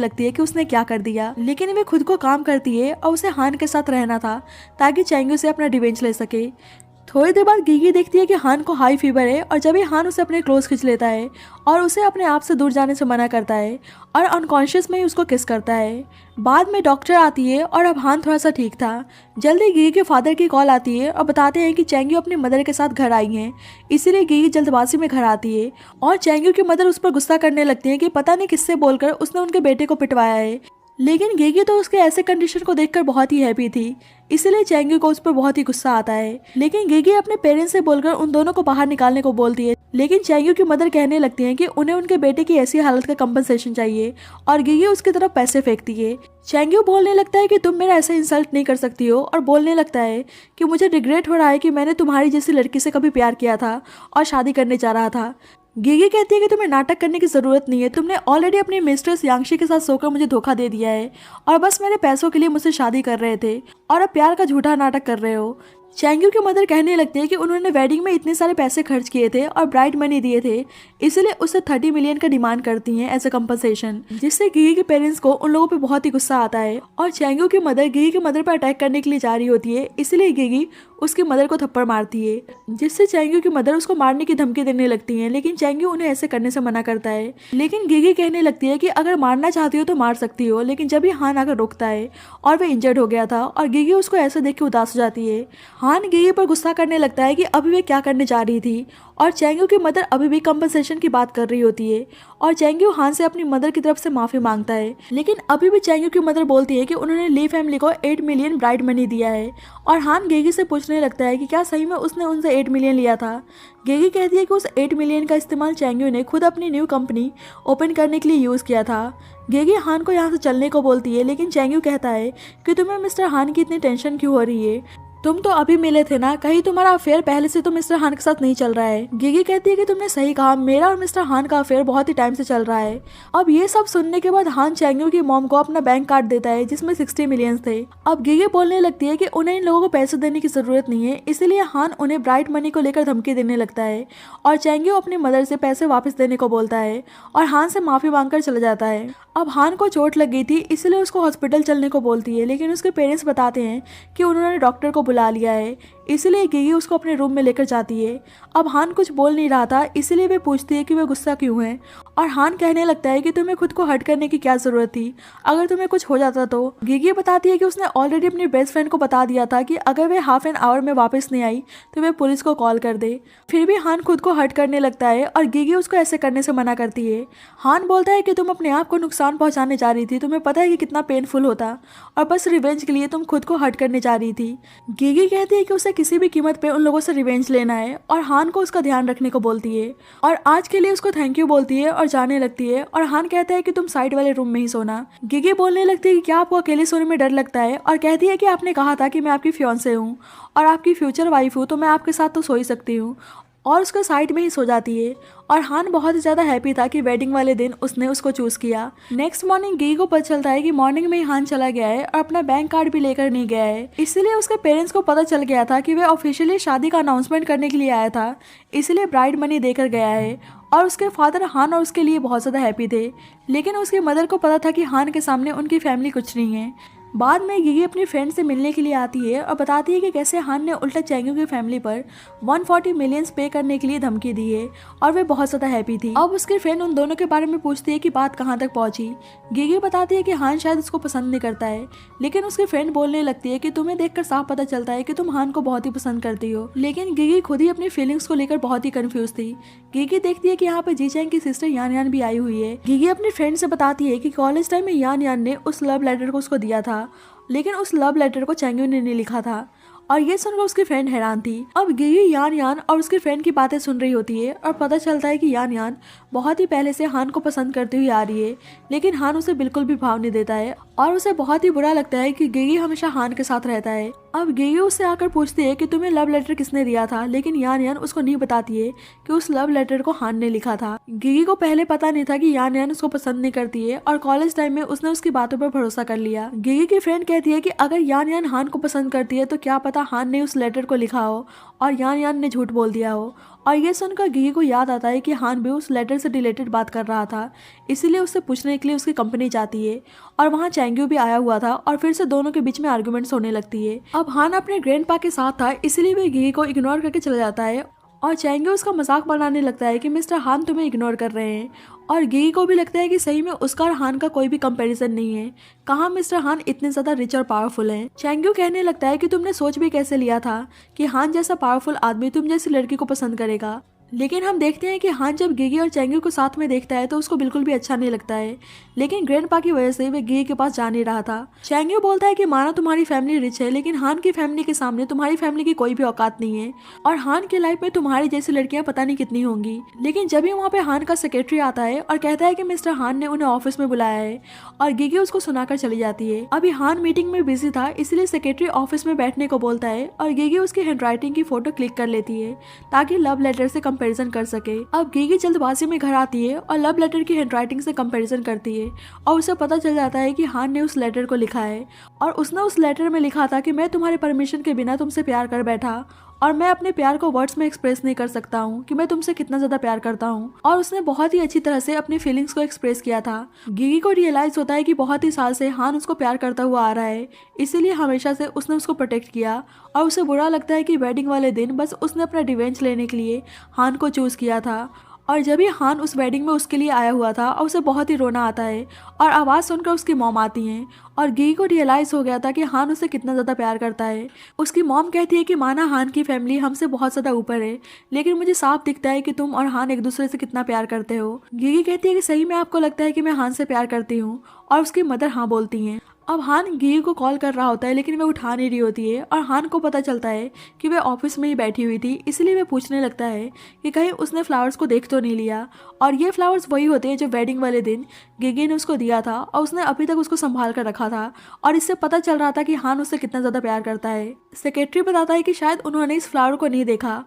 लगती है कि उसने क्या कर दिया, लेकिन वे खुद को काम करती है और उसे हान के साथ रहना था ताकि चैंगू से अपना रिवेंज ले सके। थोड़ी देर बाद गिगी देखती है कि हान को हाई फीवर है, और जब ही हान उसे अपने क्लोज खींच लेता है और उसे अपने आप से दूर जाने से मना करता है और अनकॉन्शियस में ही उसको किस करता है। बाद में डॉक्टर आती है और अब हान थोड़ा सा ठीक था। जल्दी गिगी के फादर की कॉल आती है और बताते हैं कि चैंगू अपनी मदर के साथ घर आई हैं, इसीलिए गिगी जल्दबाजी में घर आती है और चैंगू की मदर उस पर गुस्सा करने लगती है कि पता नहीं किससे बोलकर उसने उनके बेटे को पिटवाया है। लेकिन गिगी तो उसके ऐसे कंडीशन को देखकर बहुत ही हैप्पी थी, इसलिए चैंगू को उस पर बहुत ही गुस्सा आता है। लेकिन गिगी अपने पेरेंट्स से बोलकर उन दोनों को बाहर निकालने को बोलती है, लेकिन चैंगू की मदर कहने लगती है कि उन्हें उनके बेटे की ऐसी हालत का कंपनसेशन चाहिए, और गिगी उसकी तरफ पैसे फेंकती है। चैंगू बोलने लगता है कि तुम मेरा ऐसे इंसल्ट नहीं कर सकती हो, और बोलने लगता है कि मुझे रिग्रेट हो रहा है कि मैंने तुम्हारी जैसी लड़की से कभी प्यार किया था और शादी करने जा रहा था। गिगी कहती है कि तुम्हें नाटक करने की जरूरत नहीं है, तुमने ऑलरेडी अपनी मिस्ट्रेस यांगशी के साथ सोकर मुझे धोखा दे दिया है और बस मेरे पैसों के लिए मुझसे शादी कर रहे थे, और अब प्यार का झूठा नाटक कर रहे हो। चैंगू की मदर कहने लगती है कि उन्होंने वेडिंग में इतने सारे पैसे खर्च किए थे और ब्राइड मनी दिए थे, इसलिए उससे 30 मिलियन का डिमांड करती हैं एज अ कंपनसेशन, जिससे गिगी के पेरेंट्स को उन लोगों पे बहुत ही गुस्सा आता है और चैंगू की मदर गिगी की मदर पर अटैक करने के लिए जा रही होती है, इसलिए गिगी उसकी मदर को थप्पड़ मारती है, जिससे चैंगू की मदर उसको मारने की धमकी देने लगती है। लेकिन चैंगू उन्हें ऐसे करने से मना करता है। लेकिन गिगी कहने लगती है कि अगर मारना चाहती हो तो मार सकती हो, लेकिन जब ही हान आकर रोकता है और वह इंजर्ड हो गया था, और गिगी उसको ऐसे देख के उदास हो जाती है। हान गिगी पर गुस्सा करने लगता है कि अभी वे क्या करने जा रही थी, और चैंगू की मदर अभी भी कंपनसेशन की बात कर रही होती है, और चैंगू हान से अपनी मदर की तरफ से माफी मांगता है। लेकिन अभी भी चैंगू की मदर बोलती है कि उन्होंने ली फैमिली को 8 मिलियन ब्राइड मनी दिया है, और हान गिगी से पूछने लगता है कि क्या सही में उसने उनसे 8 मिलियन लिया था। गिगी कहती है कि उस 8 मिलियन का इस्तेमाल चैंगू ने खुद अपनी न्यू कंपनी ओपन करने के लिए यूज किया था। गिगी हान को यहाँ से चलने को बोलती है, लेकिन चैंगू कहता है कि तुम्हें मिस्टर हान की इतनी टेंशन क्यों हो रही है, तुम तो अभी मिले थे ना, कहीं तुम्हारा अफेयर पहले से तो मिस्टर हान के साथ नहीं चल रहा है। गिगी कहती है कि तुमने सही कहा, मेरा और मिस्टर हान का अफेयर बहुत ही टाइम से चल रहा है। अब ये सब सुनने के बाद हान चैंगू की मॉम को अपना बैंक कार्ड देता है जिसमें 60 मिलियन थे। अब गिगी बोलने लगती है कि उन्हें इन लोगों को पैसे देने की जरूरत नहीं है, इसलिए हान उन्हें ब्राइड मनी को लेकर धमकी देने लगता है, और चैंगू अपनी मदर से पैसे वापस देने को बोलता है और हान से माफी मांगकर चला जाता है। अब हान को चोट लग गई थी, इसलिए उसको हॉस्पिटल चलने को बोलती है, लेकिन उसके पेरेंट्स बताते हैं कि उन्होंने डॉक्टर को बुला लिया है, इसलिए गिगी उसको अपने रूम में लेकर जाती है। अब हान कुछ बोल नहीं रहा था, इसलिए वे पूछती है कि वह गुस्सा क्यों है, और हान कहने लगता है कि तुम्हें खुद को हर्ट करने की क्या जरूरत थी, अगर तुम्हें कुछ हो जाता तो। गिगी बताती है कि उसने ऑलरेडी अपनी बेस्ट फ्रेंड को बता दिया था कि अगर वे हाफ एन आवर में वापस नहीं आई तो वे पुलिस को कॉल कर दे। फिर भी हान खुद को हर्ट करने लगता है और गिगी उसको ऐसे करने से मना करती है। हान बोलता है कि तुम अपने आप को नुकसान पहुंचाने जा रही थी, तुम्हें पता है कि कितना पेनफुल होता, और बस रिवेंज के लिए तुम खुद को हर्ट करने जा रही थी। गिगी कहती है कि उसे किसी भी कीमत पे उन लोगों से रिवेंज लेना है, और हान को उसका ध्यान रखने को बोलती है और आज के लिए उसको थैंक यू बोलती है और जाने लगती है। और हान कहता है कि तुम साइड वाले रूम में ही सोना। गिगी बोलने लगती है कि क्या आपको अकेले सोने में डर लगता है, और कहती है कि आपने कहा था कि मैं आपकी फियांसे हूँ और आपकी फ्यूचर वाइफ हूँ, तो मैं आपके साथ तो सो ही सकती हूँ, और उसके साइड में ही सो जाती है। और हान बहुत ही ज़्यादा हैप्पी था कि वेडिंग वाले दिन उसने उसको चूज किया। नेक्स्ट मॉर्निंग गिगी को पता चलता है कि मॉर्निंग में ही हान चला गया है और अपना बैंक कार्ड भी लेकर नहीं गया है, इसलिए उसके पेरेंट्स को पता चल गया था कि वह ऑफिशियली शादी का अनाउंसमेंट करने के लिए आया था, इसलिए ब्राइड मनी देकर गया है। और उसके फादर हान और उसके लिए बहुत ज़्यादा हैप्पी थे, लेकिन उसकी मदर को पता था कि हान के सामने उनकी फैमिली कुछ नहीं है। बाद में गिगी अपनी फ्रेंड से मिलने के लिए आती है और बताती है कि कैसे हान ने उल्टा चैंगू की फैमिली पर 140 मिलियन पे करने के लिए धमकी दी है और वे बहुत ज्यादा हैप्पी थी। अब उसकी फ्रेंड उन दोनों के बारे में पूछती है कि बात कहाँ तक पहुंची। गिगी बताती है कि हान शायद उसको पसंद नहीं करता है, लेकिन उसकी फ्रेंड बोलने लगती है कि तुम्हें देखकर साफ पता चलता है कि तुम हान को बहुत ही पसंद करती हो। लेकिन गिगी खुद ही अपनी फीलिंग्स को लेकर बहुत ही कंफ्यूज थी। गिगी देखती है कि यहाँ पे जी चैंग की सिस्टर यान यान भी आई हुई है। गिगी अपनी फ्रेंड से बताती है कि कॉलेज टाइम में यान यान ने उस लव लेटर को उसको दिया था, लेकिन उस लव लेटर को चैंगू ने नहीं लिखा था। और ये सुनकर उसकी फ्रेंड हैरान थी। अब गिगी यान यान और उसकी फ्रेंड की बातें सुन रही होती है और पता चलता है कि यान यान बहुत ही पहले से हान को पसंद करती हुई आ रही है, लेकिन हान उसे बिल्कुल भी भाव नहीं देता है और उसे बहुत ही बुरा लगता है कि गिगी हमेशा हान के साथ रहता है। अब गिगी उससे आकर पूछती है कि तुम्हें लव लेटर किसने दिया था, लेकिन यान यान उसको नहीं बताती है कि उस लव लेटर को हान ने लिखा था। गिगी को पहले पता नहीं था कि यान यान उसको पसंद नहीं करती है और कॉलेज टाइम में उसने उसकी बातों पर भरोसा कर लिया। गिगी की फ्रेंड कहती है कि अगर यान यान हान को पसंद करती है तो क्या पता हान ने उस लेटर को लिखा हो और यान यान ने झूठ बोल दिया हो। और ये सुनकर गिगी को याद आता है कि हान भी उस लेटर से रिलेटेड बात कर रहा था, इसीलिए उससे पूछने के लिए उसकी कंपनी जाती है और वहाँ चैंगू भी आया हुआ था और फिर से दोनों के बीच में आर्गुमेंट्स होने लगती है। अब हान अपने ग्रैंडपा के साथ था, इसीलिए वे गिगी को इग्नोर करके चला जाता है और चैंगू उसका मजाक बनाने लगता है कि मिस्टर हान तुम्हें इग्नोर कर रहे हैं। और गिगी को भी लगता है कि सही में उसका और हान का कोई भी कंपैरिजन नहीं है, कहाँ मिस्टर हान इतने ज्यादा रिच और पावरफुल हैं। चैंगू कहने लगता है कि तुमने सोच भी कैसे लिया था कि हान जैसा पावरफुल आदमी तुम जैसी लड़की को पसंद करेगा। लेकिन हम देखते हैं कि हान जब गिगी और चैंगू को साथ में देखता है तो उसको बिल्कुल भी अच्छा नहीं लगता है, लेकिन ग्रैंडपा की वजह से वे गिगी के पास जा नहीं रहा था। चैंगू बोलता है कि माना तुम्हारी फैमिली रिच है, लेकिन हान की फैमिली के सामने तुम्हारी फैमिली की कोई भी औकात नहीं है और हान की लाइफ में तुम्हारी जैसी लड़कियां पता नहीं कितनी होंगी। लेकिन जब भी वहाँ पे हान का सेक्रेटरी आता है और कहता है कि मिस्टर हान ने उन्हें ऑफिस में बुलाया है और गिगी उसको सुनाकर चली जाती है। अभी हान मीटिंग में बिजी था, इसलिए सेक्रेटरी ऑफिस में बैठने को बोलता है और गिगी उसकी हैंडराइटिंग की फोटो क्लिक कर लेती है ताकि लव लेटर से कंपेरिजन कर सके। अब गिगी जल्दबाजी में घर आती है और लव लेटर की हैंडराइटिंग से कंपैरिजन करती है और उसे पता चल जाता है कि हान ने उस लेटर को लिखा है और उसने उस लेटर में लिखा था कि मैं तुम्हारे परमिशन के बिना तुमसे प्यार कर बैठा और मैं अपने प्यार को वर्ड्स में एक्सप्रेस नहीं कर सकता हूँ कि मैं तुमसे कितना ज्यादा प्यार करता हूँ। और उसने बहुत ही अच्छी तरह से अपनी फीलिंग्स को एक्सप्रेस किया था। गिगी को रियलाइज होता है कि बहुत ही साल से हान उसको प्यार करता हुआ आ रहा है, इसीलिए हमेशा से उसने उसको प्रोटेक्ट किया और उसे बुरा लगता है कि वेडिंग वाले दिन बस उसने अपना रिवेंज लेने के लिए हान को चूज किया था। और जब ही हान उस वेडिंग में उसके लिए आया हुआ था और उसे बहुत ही रोना आता है और आवाज़ सुनकर उसकी मॉम आती हैं और गिगी को रियलाइज़ हो गया था कि हान उसे कितना ज़्यादा प्यार करता है। उसकी मॉम कहती है कि माना हान की फैमिली हमसे बहुत ज़्यादा ऊपर है, लेकिन मुझे साफ दिखता है कि तुम और हान एक दूसरे से कितना प्यार करते हो। गिगी कहती है कि सही में आपको लगता है कि मैं हान से प्यार करती हूँ और उसकी मदर हाँ बोलती हैं। अब हान गिगी को कॉल कर रहा होता है, लेकिन वह उठा नहीं रही होती है और हान को पता चलता है कि वह ऑफिस में ही बैठी हुई थी, इसलिए वह पूछने लगता है कि कहीं उसने फ्लावर्स को देख तो नहीं लिया। और ये फ्लावर्स वही होते हैं जो वेडिंग वाले दिन गिगी ने उसको दिया था और उसने अभी तक उसको संभाल कर रखा था और इससे पता चल रहा था कि हान उससे कितना ज़्यादा प्यार करता है। सेक्रेटरी बताता है कि शायद उन्होंने इस फ्लावर को नहीं देखा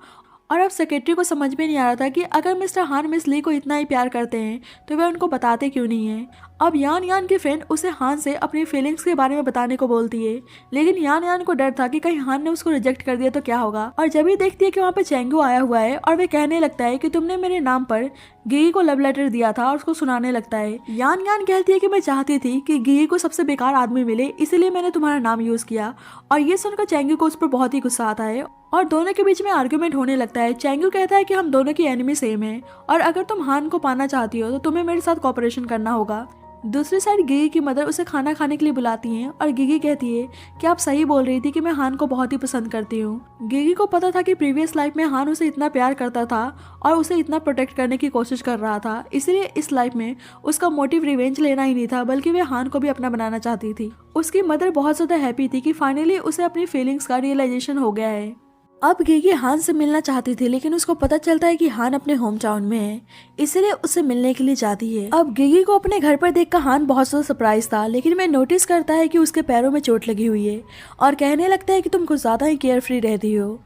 और अब सेक्रेटरी को समझ में नहीं आ रहा था कि अगर मिस्टर हान मिस ली को इतना ही प्यार करते हैं तो वे उनको बताते क्यों नहीं हैं। अब यान यान की फ्रेंड उसे हान से अपनी फीलिंग्स के बारे में बताने को बोलती है, लेकिन यान यान को डर था कि कहीं हान ने उसको रिजेक्ट कर दिया तो क्या होगा। और जब ही देखती है कि वहाँ पे चैंगू आया हुआ है और वे कहने लगता है कि तुमने मेरे नाम पर गिगी को लव लेटर दिया था और उसको सुनाने लगता है। यान यान कहती है कि मैं चाहती थी कि गिगी को सबसे बेकार आदमी मिले, इसीलिए मैंने तुम्हारा नाम यूज किया। और ये सुनकर चैंगू को उस पर बहुत ही गुस्सा आता है और दोनों के बीच में आर्गुमेंट होने लगता है। चैंगू कहता है कि हम दोनों की एनिमी सेम है और अगर तुम हान को पाना चाहती हो तो तुम्हें मेरे साथ कोऑपरेशन करना होगा। दूसरी साइड गिगी की मदर उसे खाना खाने के लिए बुलाती हैं और गिगी कहती है कि आप सही बोल रही थी कि मैं हान को बहुत ही पसंद करती हूँ। गिगी को पता था कि प्रीवियस लाइफ में हान उसे इतना प्यार करता था और उसे इतना प्रोटेक्ट करने की कोशिश कर रहा था, इसलिए इस लाइफ में उसका मोटिव रिवेंज लेना ही नहीं था, बल्कि वे हान को भी अपना बनाना चाहती थी। उसकी मदर बहुत ज़्यादा हैप्पी थी कि फाइनली उसे अपनी फीलिंग्स का रियलाइजेशन हो गया है। अब गिगी हान से मिलना चाहती थी, लेकिन उसको पता चलता है कि हान अपने होम टाउन में है, इसलिए उससे मिलने के लिए जाती है। अब गिगी को अपने घर पर देखकर हान बहुत ज़्यादा सरप्राइज था, लेकिन वह नोटिस करता है कि उसके पैरों में चोट लगी हुई है और कहने लगता है कि तुम कुछ ज़्यादा ही केयर फ्री रहती हो।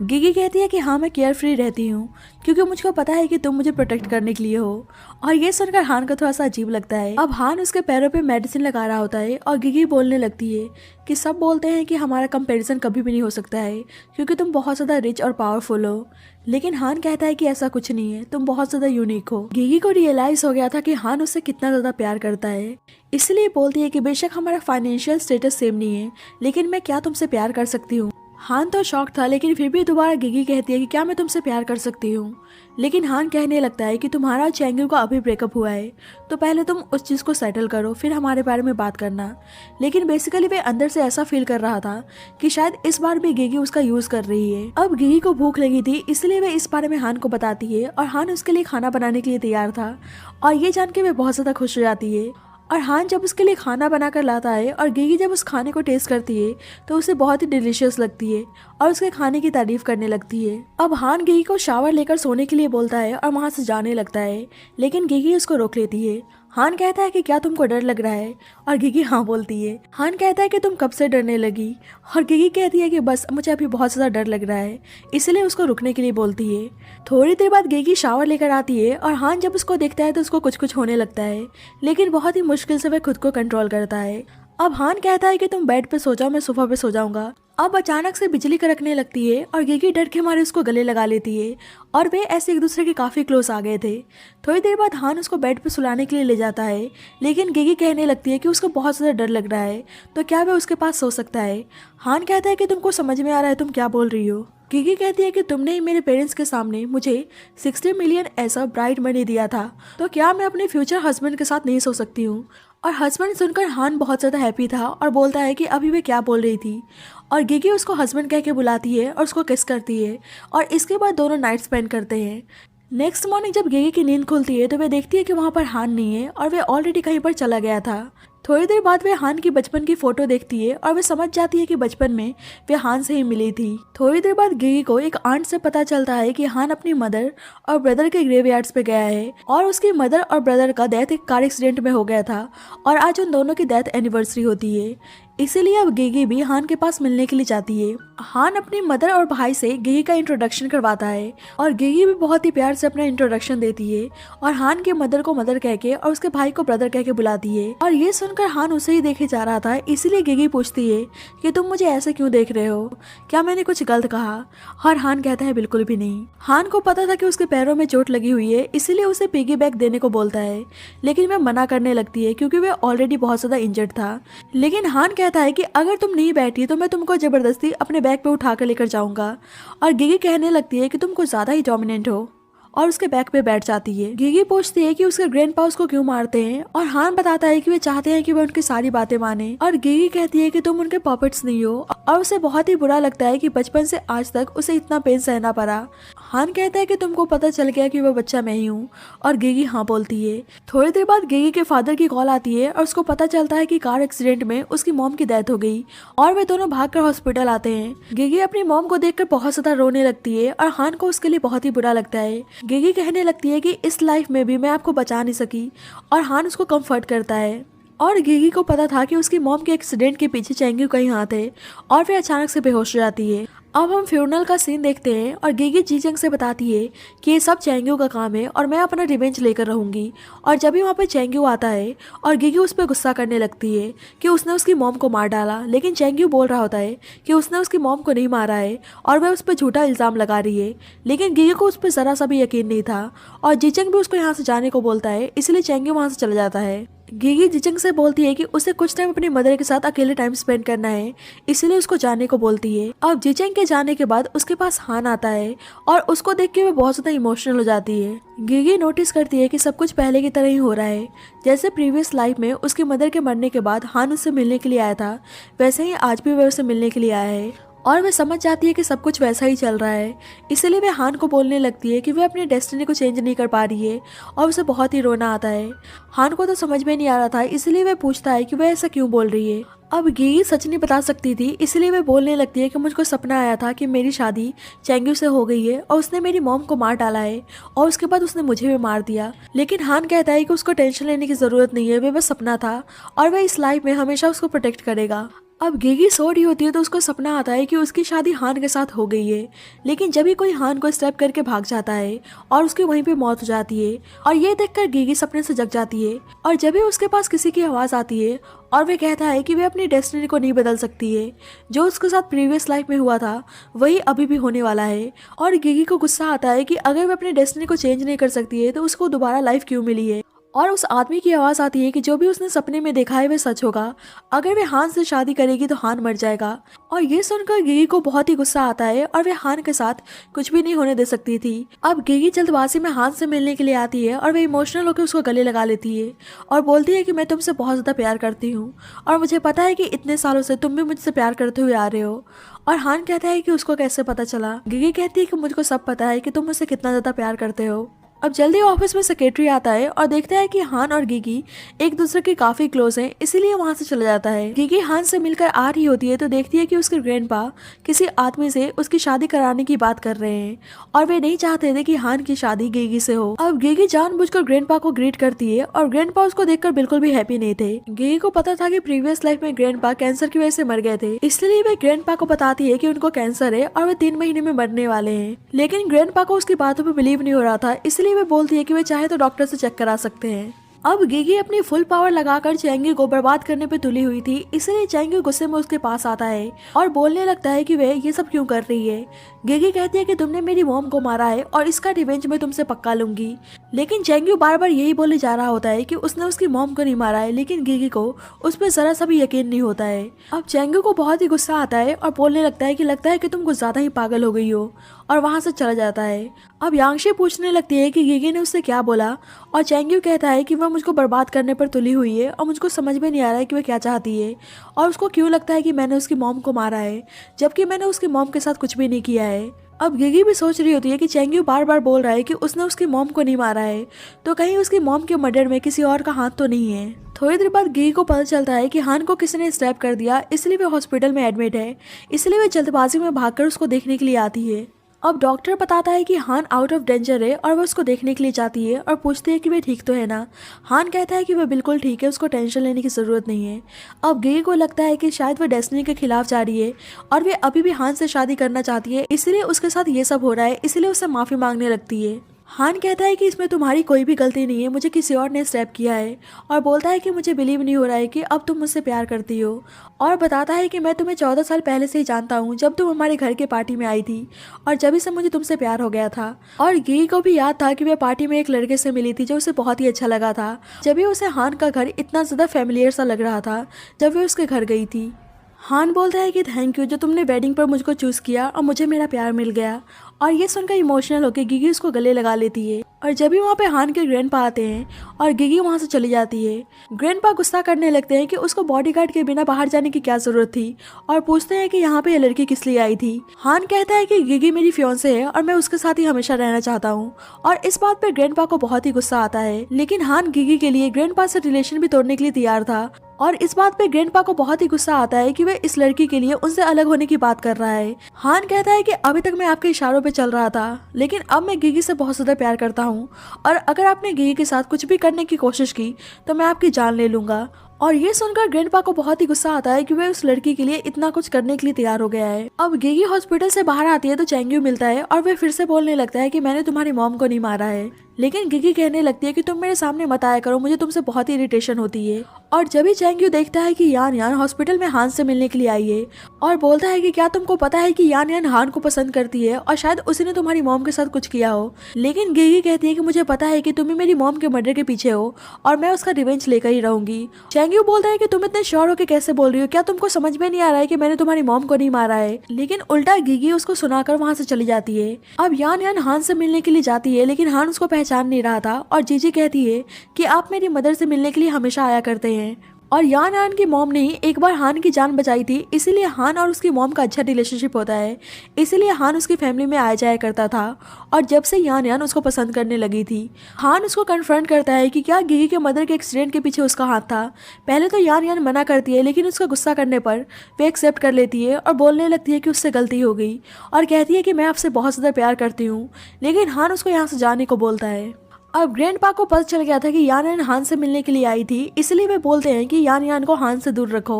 गिगी कहती है कि हाँ मैं केयर फ्री रहती हूँ क्योंकि मुझको पता है कि तुम मुझे प्रोटेक्ट करने के लिए हो। और ये सुनकर हान को थोड़ा सा अजीब लगता है। अब हान उसके पैरों पे मेडिसिन लगा रहा होता है और गिगी बोलने लगती है कि सब बोलते हैं कि हमारा कंपैरिजन कभी भी नहीं हो सकता है क्योंकि तुम बहुत ज़्यादा रिच और पावरफुल हो। लेकिन हान कहता है कि ऐसा कुछ नहीं है, तुम बहुत ज़्यादा यूनिक हो। गिगी को रियलाइज हो गया था कि हान उससे कितना ज़्यादा प्यार करता है, इसलिए बोलती है कि बेशक हमारा फाइनेंशियल स्टेटस सेम नहीं है लेकिन मैं क्या तुमसे प्यार कर सकती हूँ। हान तो शॉक था लेकिन फिर भी दोबारा गिगी कहती है कि क्या मैं तुमसे प्यार कर सकती हूँ। लेकिन हान कहने लगता है कि तुम्हारा चैंगू का अभी ब्रेकअप हुआ है तो पहले तुम उस चीज़ को सेटल करो फिर हमारे बारे में बात करना। लेकिन बेसिकली वे अंदर से ऐसा फील कर रहा था कि शायद इस बार भी गिगी उसका यूज कर रही है। अब गिगी को भूख लगी थी इसलिए वे इस बारे में हान को बताती है और हान उसके लिए खाना बनाने के लिए तैयार था और ये जान के वे बहुत ज़्यादा खुश हो जाती है। और हान जब उसके लिए खाना बनाकर लाता है और गिगी जब उस खाने को टेस्ट करती है तो उसे बहुत ही डिलीशियस लगती है और उसके खाने की तारीफ करने लगती है। अब हान गिगी को शावर लेकर सोने के लिए बोलता है और वहाँ से जाने लगता है लेकिन गिगी उसको रोक लेती है। हान कहता है कि क्या तुमको डर लग रहा है और गिगी हाँ बोलती है। हान कहता है कि तुम कब से डरने लगी और गिगी कहती है कि बस मुझे अभी बहुत ज़्यादा डर लग रहा है, इसलिए उसको रुकने के लिए बोलती है। थोड़ी देर बाद गिगी शावर लेकर आती है और हान जब उसको देखता है तो उसको कुछ कुछ होने लगता है लेकिन बहुत ही मुश्किल से वह खुद को कंट्रोल करता है। अब हान कहता है कि तुम बेड पे सो जाओ, मैं सोफा पे सो जाऊंगा। अब अचानक से बिजली कड़कने लगती है और गिगी डर के मारे उसको गले लगा लेती है और वे ऐसे एक दूसरे के काफ़ी क्लोज आ गए थे। थोड़ी देर बाद हान उसको बेड पे सुलाने के लिए ले जाता है लेकिन गिगी कहने लगती है कि उसको बहुत ज़्यादा डर लग रहा है तो क्या वह उसके पास सो सकता है। हान कहता है कि तुमको समझ में आ रहा है तुम क्या बोल रही हो। गिगी कहती है कि तुमने ही मेरे पेरेंट्स के सामने मुझे 60 मिलियन ऐसा ब्राइड मनी दिया था तो क्या मैं अपने फ्यूचर हस्बैंड के साथ नहीं सो सकती हूँ। और हस्बैंड सुनकर हान बहुत ज़्यादा हैप्पी था और बोलता है कि अभी वे क्या बोल रही थी और गिगी उसको हस्बैंड कह के बुलाती है और उसको किस करती है और इसके बाद दोनों नाइट स्पेंड करते हैं। नेक्स्ट मॉर्निंग जब गिगी की नींद खुलती है तो वे देखती है कि वहाँ पर हान नहीं है और वे ऑलरेडी कहीं पर चला गया था। थोड़ी देर बाद वे हान की बचपन की फोटो देखती है और वे समझ जाती है कि बचपन में वे हान से ही मिली थी। थोड़ी देर बाद गिगी को एक आंट से पता चलता है कि हान अपनी मदर और ब्रदर के ग्रेवयार्ड्स पे गया है और उसकी मदर और ब्रदर का डेथ एक कार एक्सीडेंट में हो गया था और आज उन दोनों की डेथ एनिवर्सरी होती है, इसीलिए अब गिगी भी हान के पास मिलने के लिए जाती है। हान अपनी मदर और भाई से गिगी का इंट्रोडक्शन करवाता है और गिगी भी बहुत ही प्यार से अपना इंट्रोडक्शन देती है और हान के मदर को मदर कह के और उसके भाई को ब्रदर कह के बुलाती है। और ये सुनकर हान उसे ही देखे जा रहा था, इसीलिए गिगी पूछती है कि तुम मुझे ऐसे क्यों देख रहे हो, क्या मैंने कुछ गलत कहा। और हान कहता है बिल्कुल भी नहीं। हान को पता था कि उसके पैरों में चोट लगी हुई है, इसीलिए उसे पिगी बैग देने को बोलता है लेकिन वह मना करने लगती है क्योंकि वह ऑलरेडी बहुत ज्यादा इंजर्ड था। लेकिन हान कहता है कि अगर तुम नहीं बैठी तो मैं तुमको जबरदस्ती अपने बैग पे उठा कर लेकर जाऊंगा। और गिगी कहने लगती है कि तुम कुछ ज्यादा ही डोमिनेंट हो और उसके बैग पे बैठ जाती है। गिगी पूछती है कि उसके ग्रैंडपा उसको क्यों मारते हैं और हान बताता है कि वे चाहते हैं कि वे उनकी सारी बातें माने। और गिगी कहती है कि तुम उनके पॉपेट्स नहीं हो और उसे बहुत ही बुरा लगता है कि बचपन से आज तक उसे इतना पेन सहना पड़ा। हान कहता है कि तुमको पता चल गया कि वो बच्चा मैं ही हूँ और गिगी हाँ बोलती है। थोड़ी देर बाद गिगी के फादर की कॉल आती है और उसको पता चलता है कि कार एक्सीडेंट में उसकी मॉम की डेथ हो गई और वे दोनों भागकर हॉस्पिटल आते हैं। गिगी अपनी मॉम को देखकर बहुत ज्यादा रोने लगती है और हान को उसके लिए बहुत ही बुरा लगता है। गिगी कहने लगती है कि इस लाइफ में भी मैं आपको बचा नहीं सकी और हान उसको कंफर्ट करता है। और गिगी को पता था कि उसकी मॉम के एक्सीडेंट के पीछे चैंग्यू का ही हाथ है और वे अचानक से बेहोश हो जाती है। अब हम फ्यूनरल का सीन देखते हैं और गिगी जीजंग से बताती है कि ये सब चैंग्यू का काम है और मैं अपना रिवेंज लेकर रहूंगी। और जब भी वहाँ पे चैंग्यू आता है और गिगी उस पर गुस्सा करने लगती है कि उसने उसकी मॉम को मार डाला, लेकिन चैंग्यू बोल रहा होता है कि उसने उसकी मॉम को नहीं मारा है और वह उस पर झूठा इल्ज़ाम लगा रही है। लेकिन गिगी को उस पर ज़रा सा भी यकीन नहीं था और जीजंग भी उसको यहाँ से जाने को बोलता है, इसलिए चैंग्यू वहाँ से चला जाता है। गिगी जीजंग से बोलती है कि उसे कुछ टाइम अपनी मदर के साथ अकेले टाइम स्पेंड करना है, इसलिए उसको जाने को बोलती है। अब जीजंग के जाने के बाद उसके पास हान आता है और उसको देख के वो बहुत ज्यादा इमोशनल हो जाती है। गिगी नोटिस करती है कि सब कुछ पहले की तरह ही हो रहा है, जैसे प्रीवियस लाइफ में उसकी मदर के मरने के बाद हान उससे मिलने के लिए आया था, वैसे ही आज भी वह उससे मिलने के लिए आया है और वह समझ जाती है कि सब कुछ वैसा ही चल रहा है। इसलिए वह हान को बोलने लगती है कि वह अपनी डेस्टिनी को चेंज नहीं कर पा रही है और उसे बहुत ही रोना आता है। हान को तो समझ में नहीं आ रहा था, इसलिए वह पूछता है कि वह ऐसा क्यों बोल रही है। अब गिगी सच नहीं बता सकती थी, इसलिए वह बोलने लगती है कि मुझको सपना आया था कि मेरी शादी चैंग्यू से हो गई है और उसने मेरी मॉम को मार डाला है और उसके बाद उसने मुझे भी मार दिया। लेकिन हान कहता है कि उसको टेंशन लेने की जरूरत नहीं है, वह बस सपना था और वह इस लाइफ में हमेशा उसको प्रोटेक्ट करेगा। अब गेगी सो रही होती है तो उसको सपना आता है कि उसकी शादी हान के साथ हो गई है, लेकिन जब भी कोई हान को स्टैप करके भाग जाता है और उसकी वहीं पे मौत हो जाती है। और ये देखकर गेगी सपने से जग जाती है और जब भी उसके पास किसी की आवाज़ आती है और वे कहता है कि वे अपनी डेस्टिनी को नहीं बदल सकती है, जो उसके साथ प्रीवियस लाइफ में हुआ था वही अभी भी होने वाला है। और गेगी को गुस्सा आता है कि अगर वे अपनी डेस्टिनी को चेंज नहीं कर सकती है तो उसको दोबारा लाइफ क्यों मिली है। और उस आदमी की आवाज़ आती है कि जो भी उसने सपने में देखा है वह सच होगा, अगर वे हान से शादी करेगी तो हान मर जाएगा। और ये सुनकर गेगी को बहुत ही गुस्सा आता है और वे हान के साथ कुछ भी नहीं होने दे सकती थी। अब गेगी जल्दबाजी में हान से मिलने के लिए आती है और वे इमोशनल होकर उसको गले लगा लेती है और बोलती है कि मैं तुमसे बहुत ज़्यादा प्यार करती हूँ और मुझे पता है कि इतने सालों से तुम भी मुझसे प्यार करते हुए आ रहे हो। और हान कहता है कि उसको कैसे पता चला। गेगी कहती है कि मुझको सब पता है कि तुम मुझसे कितना ज़्यादा प्यार करते हो। अब जल्दी ऑफिस में सेक्रेटरी आता है और देखता है कि हान और गिगी एक दूसरे के काफी क्लोज हैं, इसीलिए वहां से चला जाता है। गिगी हान से मिलकर आ रही होती है तो देखती है कि उसके ग्रैंडपा किसी आदमी से उसकी शादी कराने की बात कर रहे हैं और वे नहीं चाहते थे कि हान की शादी गिगी से हो। अब गिगी जानबूझकर ग्रैंडपा को ग्रीट करती है और ग्रैंडपा उसको देखकर बिल्कुल भी हैप्पी नहीं थे। गिगी को पता था कि प्रीवियस लाइफ में ग्रैंडपा कैंसर की वजह से मर गए थे, इसलिए वे ग्रैंडपा को बताती है कि उनको कैंसर है और वे 3 महीने में मरने वाले हैं। लेकिन ग्रैंडपा को उसकी बातों पर बिलीव नहीं हो रहा था, इसलिए वे बोलती है कि वे चाहे तो डॉक्टर से चेक करा सकते हैं। अब गिगी अपनी फुल पावर लगाकर चैंगी को बर्बाद करने पे तुली हुई थी, इसलिए चैंगी गुस्से में उसके पास आता है और बोलने लगता है कि वे ये सब क्यों कर रही है। गिगी कहती है कि तुमने मेरी मॉम को मारा है और इसका रिवेंज मैं तुमसे पक्का लूंगी। लेकिन चैंगी बार बार यही बोले जा रहा होता है कि उसने उसकी मॉम को नहीं मारा है, लेकिन गिगी को उस पर जरा सा भी यकीन नहीं होता है। अब चैंगी को बहुत ही गुस्सा आता है और बोलने लगता है कि तुम कुछ ज्यादा ही पागल हो गई हो और वहां से चला जाता है। अब यांगशी पूछने लगती है कि गिगी ने उससे क्या बोला और चैंगी कहता है कि वह मुझको बर्बाद करने पर तुली हुई है और मुझको समझ में नहीं आ रहा है कि वह क्या चाहती है और उसको क्यों लगता है कि मैंने उसकी मॉम को मारा है, जबकि मैंने उसकी मॉम के साथ कुछ भी नहीं किया है। अब गिगी भी सोच रही होती है कि चैंगी बार बार बोल रहा है कि उसने उसकी मॉम को नहीं मारा है, तो कहीं उसकी मॉम के मर्डर में किसी और का हाथ तो नहीं है। थोड़ी देर बाद गिगी को पता चलता है कि हान को किसी ने स्टैप कर दिया, इसलिए वे हॉस्पिटल में एडमिट है, इसलिए वे जल्दबाजी में भागकर उसको देखने के लिए आती है। अब डॉक्टर बताता है कि हान आउट ऑफ डेंजर है और वह उसको देखने के लिए जाती है और पूछती है कि वे ठीक तो है ना। हान कहता है कि वह बिल्कुल ठीक है, उसको टेंशन लेने की ज़रूरत नहीं है। अब गिगी को लगता है कि शायद वह डेस्टिनी के खिलाफ जा रही है और वे अभी भी हान से शादी करना चाहती है, इसलिए उसके साथ ये सब हो रहा है, इसलिए उससे माफ़ी मांगने लगती है। हान कहता है कि इसमें तुम्हारी कोई भी गलती नहीं है, मुझे किसी और ने स्टैप किया है और बोलता है कि मुझे बिलीव नहीं हो रहा है कि अब तुम मुझसे प्यार करती हो और बताता है कि मैं तुम्हें 14 साल पहले से ही जानता हूँ, जब तुम हमारे घर के पार्टी में आई थी और जब से मुझे तुमसे प्यार हो गया था। और गिगी को भी याद था कि वह पार्टी में एक लड़के से मिली थी जो उसे बहुत ही अच्छा लगा था, जब भी उसे हान का घर इतना ज़्यादा फैमिलियर सा लग रहा था जब वे उसके घर गई थी। हान बोलता है कि थैंक यू जो तुमने वेडिंग पर मुझको चूज़ किया और मुझे मेरा प्यार मिल गया। और ये सुनकर इमोशनल होकर गिगी उसको गले लगा लेती है और जब भी वहाँ पे हान के ग्रैंडपा आते हैं और गिगी वहाँ से चली जाती है, ग्रैंडपा गुस्सा करने लगते हैं कि उसको बॉडीगार्ड के बिना बाहर जाने की क्या जरूरत थी और पूछते हैं कि यहाँ पे ये लड़की किस लिए आई थी। हान कहता है कि गिगी मेरी फियांसे है और मैं उसके साथ ही हमेशा रहना चाहता हूँ और इस बात पे ग्रैंडपा को बहुत ही गुस्सा आता है। लेकिन हान गिगी के लिए ग्रैंडपा से रिलेशन भी तोड़ने के लिए तैयार था और इस बात पे ग्रैंडपा को बहुत ही गुस्सा आता है कि वह इस लड़की के लिए उनसे अलग होने की बात कर रहा है। हान कहता है कि अभी तक मैं आपके इशारों पे चल रहा था, लेकिन अब मैं गिगी से बहुत ज़्यादा प्यार करता हूँ और अगर आपने गिगी के साथ कुछ भी करने की कोशिश की तो मैं आपकी जान ले लूंगा। और ये सुनकर ग्रैंडपा को बहुत ही गुस्सा आता है कि वह उस लड़की के लिए इतना कुछ करने के लिए तैयार हो गया है। अब गिगी हॉस्पिटल से बाहर आती है तो चैंग्यू मिलता है और वह फिर से बोलने लगता है कि मैंने तुम्हारी मॉम को नहीं मारा है, लेकिन गिगी कहने लगती है कि तुम मेरे सामने मत आया करो, मुझे तुमसे बहुत ही इरिटेशन होती है। और जब ही चैंग्यू देखता है कि यान यान हॉस्पिटल में हान से मिलने के लिए आई है और बोलता है कि क्या तुमको पता है कि यान यान हान को पसंद करती है और शायद उसी ने तुम्हारी मॉम के साथ कुछ किया हो। लेकिन गिगी कहती है कि मुझे पता है कि तुम ही मेरी मॉम के मर्डर के पीछे हो और मैं उसका रिवेंज लेकर ही रहूंगी। चैंग्यू बोलता है कि तुम इतने श्योर हो के कैसे बोल रही हो, क्या तुमको समझ में नहीं आ रहा है कि मैंने तुम्हारी मॉम को नहीं मारा है। लेकिन उल्टा गिगी उसको सुनाकर वहां से चली जाती है। अब यान यान हान से मिलने के लिए जाती है, लेकिन हान उसको पहचान नहीं रहा था और जीजी कहती है कि आप मेरी मदर से मिलने के लिए हमेशा आया करते हैं और यान यान की मॉम ने ही एक बार हान की जान बचाई थी, इसीलिए हान और उसकी मॉम का अच्छा रिलेशनशिप होता है, इसीलिए हान उसकी फैमिली में आया जाया करता था और जब से यान यान उसको पसंद करने लगी थी। हान उसको कन्फ्रंट करता है कि क्या गिगी के मदर के एक्सीडेंट के पीछे उसका हाथ था। पहले तो यान यान मना करती है, लेकिन उसका गुस्सा करने पर वे एक्सेप्ट कर लेती है और बोलने लगती है कि उससे गलती हो गई और कहती है कि मैं आपसे बहुत ज़्यादा प्यार करती हूँ, लेकिन हान उसको यहाँ से जाने को बोलता है। अब ग्रैंडपा को पता चल गया था कि यान यान हान से मिलने के लिए आई थी, इसलिए वे बोलते हैं कि यान यान को हान से दूर रखो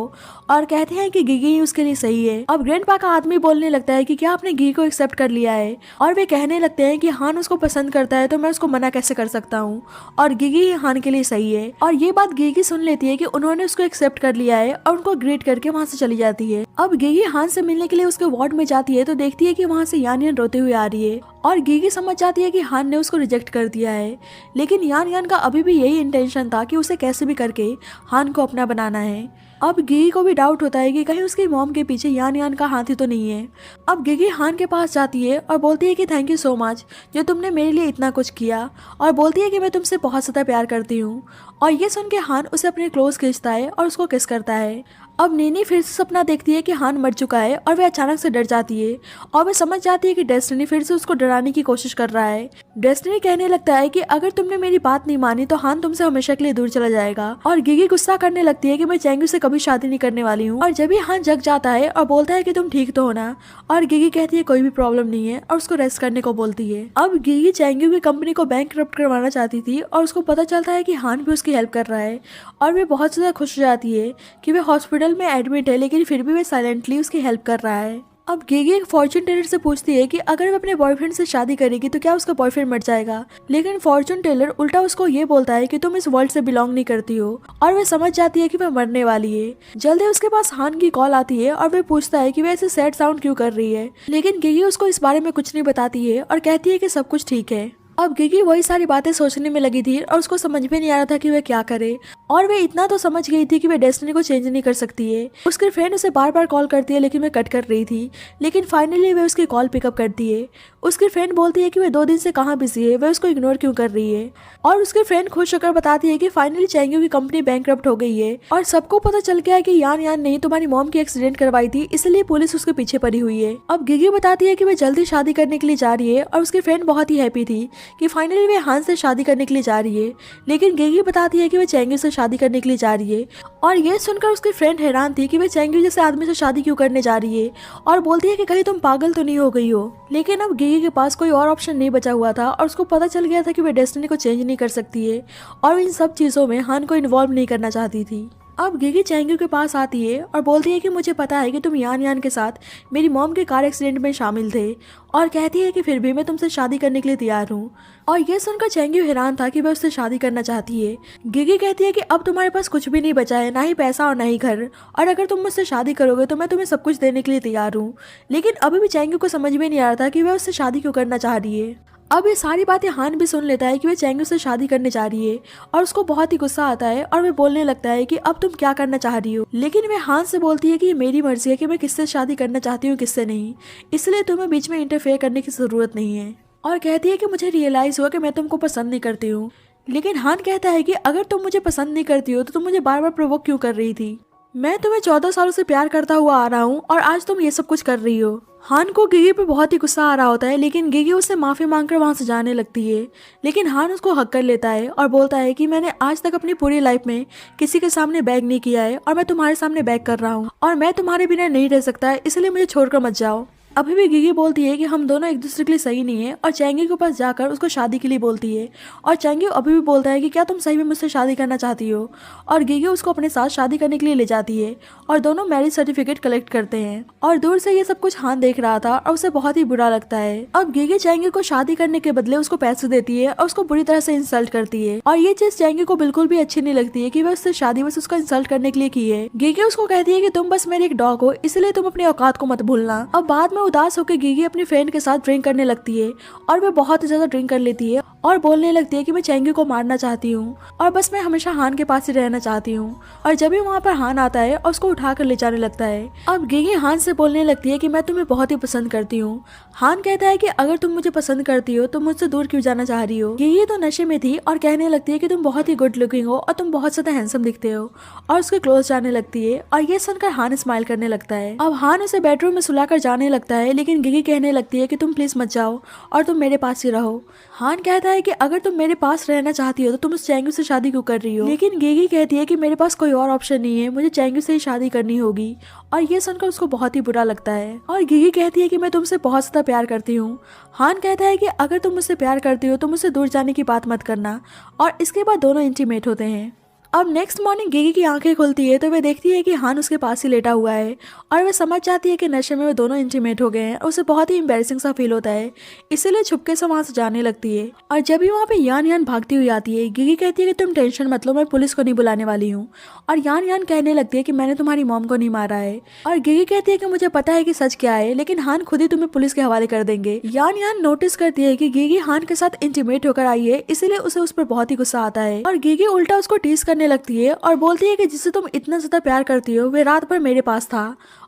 और कहते हैं कि गिगी ही उसके लिए सही है। अब ग्रैंडपा का आदमी बोलने लगता है कि क्या आपने गिगी को एक्सेप्ट कर लिया है, और वे कहने लगते हैं कि हान उसको पसंद करता है तो मैं उसको मना कैसे कर सकता हूँ, और गिगी ही हान के लिए सही है। और ये बात गिगी सुन लेती है कि उन्होंने उसको एक्सेप्ट कर लिया है और उनको ग्रीट करके वहाँ से चली जाती है। अब गिगी हान से मिलने के लिए उसके वार्ड में जाती है तो देखती है कि वहाँ से यान यान रोते हुए आ रही है, और गिगी समझ जाती है कि हान ने उसको रिजेक्ट कर दिया है। लेकिन यान यान का अभी भी यही इंटेंशन था कि उसे कैसे भी करके हान को अपना बनाना है। अब गिगी को भी डाउट होता है कि कहीं उसकी मॉम के पीछे यान यान का हाथ ही तो नहीं है। अब गिगी हान के पास जाती है और बोलती है कि थैंक यू सो मच जो तुमने मेरे लिए इतना कुछ किया, और बोलती है कि मैं तुमसे बहुत ज़्यादा प्यार करती हूँ। और ये सुन के हान उसे अपने क्लोज खींचता है और उसको किस करता है। अब नीनी फिर से सपना देखती है कि हान मर चुका है और वह अचानक से डर जाती है, और वह समझ जाती है कि डेस्टिनी फिर से उसको डराने की कोशिश कर रहा है। डेस्टिनी कहने लगता है कि अगर तुमने मेरी बात नहीं मानी तो हान तुमसे हमेशा के लिए दूर चला जाएगा। और गिगी गुस्सा करने लगती है कि मैं चैंगू से कभी शादी नहीं करने वाली हूँ। और जब भी हान जग जाता है और बोलता है कि तुम ठीक तो हो ना, और गिगी कहती है कोई भी प्रॉब्लम नहीं है और उसको रेस्ट करने को बोलती है। अब गिगी चैंगू की कंपनी को बैंकरप्ट करवाना चाहती थी और उसको पता चलता है कि हान भी उसकी हेल्प कर रहा है, और वे बहुत ज्यादा खुश हो जाती है कि वे हॉस्पिटल में एडमिट है, लेकिन फिर भी वे साइलेंटली उसकी हेल्प कर रहा है। अब गिगी एक फॉर्चून टेलर से पूछती है कि अगर वो अपने बॉयफ्रेंड से शादी करेगी तो क्या उसका बॉयफ्रेंड मर जाएगा, लेकिन फॉर्चून टेलर उल्टा उसको ये बोलता है कि तुम इस वर्ल्ड से बिलोंग नहीं करती हो, और वह समझ जाती है कि वह मरने वाली है। जल्दी उसके पास हान की कॉल आती है और वह पूछता है कि वह ऐसे सैड साउंड क्यों कर रही है, लेकिन गिगी उसको इस बारे में कुछ नहीं बताती है और कहती है कि सब कुछ ठीक है। अब गिगी वही सारी बातें सोचने में लगी थी और उसको समझ में नहीं आ रहा था कि वह क्या करे, और वे इतना तो समझ गई थी कि वह डेस्टिनी को चेंज नहीं कर सकती है। उसकी फ्रेंड उसे बार बार कॉल करती है लेकिन वह कट कर रही थी, लेकिन फाइनली वह उसकी कॉल पिकअप करती है। उसकी फ्रेंड बोलती है कि वह 2 दिन से कहाँ बिजी है, वह उसको इग्नोर क्यों कर रही है, और उसकी फ्रेंड खुश होकर बताती है कि फाइनली चैंगू की कंपनी बैंकरप्ट हो गई है और सबको पता चल गया है कि यान यान ने तुम्हारी मॉम की एक्सीडेंट करवाई थी, इसलिए पुलिस उसके पीछे पड़ी हुई है। अब गिगी बताती है कि वह जल्दी शादी करने के लिए जा रही है, और उसकी फ्रेंड बहुत ही हैप्पी थी कि फाइनली वे हान से शादी करने के लिए जा रही है, लेकिन गिगी बताती है कि वह चैंगू से शादी करने के लिए जा रही है। और ये सुनकर उसकी फ्रेंड हैरान थी कि वह चैंगू जैसे आदमी से शादी क्यों करने जा रही है, और बोलती है कि कहीं तुम पागल तो नहीं हो गई हो। लेकिन अब गिगी के पास कोई और ऑप्शन नहीं बचा हुआ था, और उसको पता चल गया था कि वह डेस्टिनी को चेंज नहीं कर सकती है, और इन सब चीजों में हान को इन्वॉल्व नहीं करना चाहती थी। अब गिगी चैंगू के पास आती है और बोलती है कि मुझे पता है कि तुम यान यान के साथ मेरी मॉम के कार एक्सीडेंट में शामिल थे, और कहती है कि फिर भी मैं तुमसे शादी करने के लिए तैयार हूँ। और ये सुनकर चैंगू हैरान था कि वह उससे शादी करना चाहती है। गिगी कहती है कि अब तुम्हारे पास कुछ भी नहीं बचा है, ना ही पैसा और ना ही घर, और अगर तुम मुझसे शादी करोगे तो मैं तुम्हें सब कुछ देने के लिए तैयार हूँ। लेकिन अभी भी चैंगू को समझ में नहीं आ रहा था कि वह उससे शादी क्यों करना चाह रही है। अब ये सारी बातें हान भी सुन लेता है कि वह चैंगू से शादी करने जा रही है, और उसको बहुत ही गुस्सा आता है और वह बोलने लगता है कि अब तुम क्या करना चाह रही हो। लेकिन वह हान से बोलती है कि ये मेरी मर्जी है कि मैं किससे शादी करना चाहती हूँ किससे नहीं, इसलिए तुम्हें बीच में इंटरफेयर करने की जरूरत नहीं है। और कहती है कि मुझे रियलाइज हुआ कि मैं तुमको पसंद नहीं करती हूँ। लेकिन हान कहता है कि अगर तुम मुझे पसंद नहीं करती हो तो तुम मुझे बार बार प्रोवोक क्यों कर रही थी। मैं तुम्हें 14 सालों से प्यार करता हुआ आ रहा हूँ और आज तुम ये सब कुछ कर रही हो। हान को गिगी पे बहुत ही गुस्सा आ रहा होता है, लेकिन गिगी उससे माफी मांगकर वहां से जाने लगती है। लेकिन हान उसको हक कर लेता है और बोलता है कि मैंने आज तक अपनी पूरी लाइफ में किसी के सामने बैग नहीं किया है, और मैं तुम्हारे सामने बैग कर रहा हूँ, और मैं तुम्हारे बिना नहीं रह सकता है, इसलिए मुझे छोड़कर मत जाओ। अभी भी गिगी बोलती है कि हम दोनों एक दूसरे के लिए सही नहीं है, और चैंगी के पास जाकर उसको शादी के लिए बोलती है। और चैंगी अभी भी बोलता है कि क्या तुम सही में मुझसे शादी करना चाहती हो, और गिगी उसको अपने साथ शादी करने के लिए ले जाती है, और दोनों मैरिज सर्टिफिकेट कलेक्ट करते हैं। और दूर से ये सब कुछ हान देख रहा था और उसे बहुत ही बुरा लगता है। अब गिगी चैंगी को शादी करने के बदले उसको पैसे देती है और उसको बुरी तरह से इंसल्ट करती है, और ये चीज चैंगी को बिल्कुल भी अच्छी नहीं लगती है कि वह उससे शादी बस उसको इंसल्ट करने के लिए की है। गिगी उसको कहती है कि तुम बस मेरी एक डॉग हो, इसलिए तुम अपनी औकात को मत भूलना। अब बाद में उदास होकर गिगी अपनी फ्रेंड के साथ ड्रिंक करने लगती है, और वह बहुत ज्यादा ड्रिंक कर लेती है और बोलने लगती है कि मैं चैंगी को मारना चाहती हूँ, और बस मैं हमेशा हान के पास ही रहना चाहती हूँ। और जब भी वहाँ पर हान आता है और उसको उठा कर ले जाने लगता है। अब गिगी हान से बोलने लगती है कि मैं तुम्हें बहुत ही पसंद करती हूँ। हान कहता है कि अगर तुम मुझे पसंद करती हो तो मुझसे दूर क्यों जाना चाह रही हो। गिगी तो नशे में थी और कहने लगती है कि तुम बहुत ही गुड लुकिंग हो और तुम बहुत ज्यादा हैंडसम दिखते हो, और उसके क्लोज जाने लगती है। और ये सुनकर हान स्माइल करने लगता है। अब हान उसे बेडरूम में सुलाकर जाने लगता है, लेकिन गिगी कहने लगती है कि तुम प्लीज मत जाओ और तुम मेरे पास ही रहो। हान कहता है है कि अगर तुम मेरे पास रहना चाहती हो तो तुम उस चैंगू से शादी क्यों कर रही हो, लेकिन गेगी कहती है कि मेरे पास कोई और ऑप्शन नहीं है, मुझे चैंगू से ही शादी करनी होगी। और ये सुनकर उसको बहुत ही बुरा लगता है और गेगी कहती है कि मैं तुमसे बहुत ज्यादा प्यार करती हूँ। हान कहता है कि अगर तुम मुझसे प्यार करती हो तो मुझसे दूर जाने की बात मत करना, और इसके बाद दोनों इंटीमेट होते हैं। अब नेक्स्ट मॉर्निंग गेगी की आंखें खुलती है तो वे देखती है कि हान उसके पास ही लेटा हुआ है और वे समझ जाती है कि नशे में वे दोनों इंटीमेट हो गए हैं और उसे बहुत ही एम्बैरेसिंग सा फील होता है, इसीलिए छुपके से वहां से जाने लगती है। और जब भी वहाँ पे यान यान भागती हुई आती है, गेगी कहती है कि तुम टेंशन मत लो, मैं पुलिस को नहीं बुलाने वाली हूँ। और यान यान कहने लगती है कि मैंने तुम्हारी मॉम को नहीं मारा है। और गेगी कहती है कि मुझे पता है कि सच क्या है, लेकिन हान खुद ही तुम्हें पुलिस के हवाले कर देंगे। यान यान नोटिस करती है कि गेगी हान के साथ इंटीमेट होकर आई है, इसीलिए उसे उस पर बहुत ही गुस्सा आता है और गेगी उल्टा उसको टीज करने लगती है और बोलती है कि जिससे तुम इतना ज्यादा प्यार करती हो वे रात भर मेरे पास था।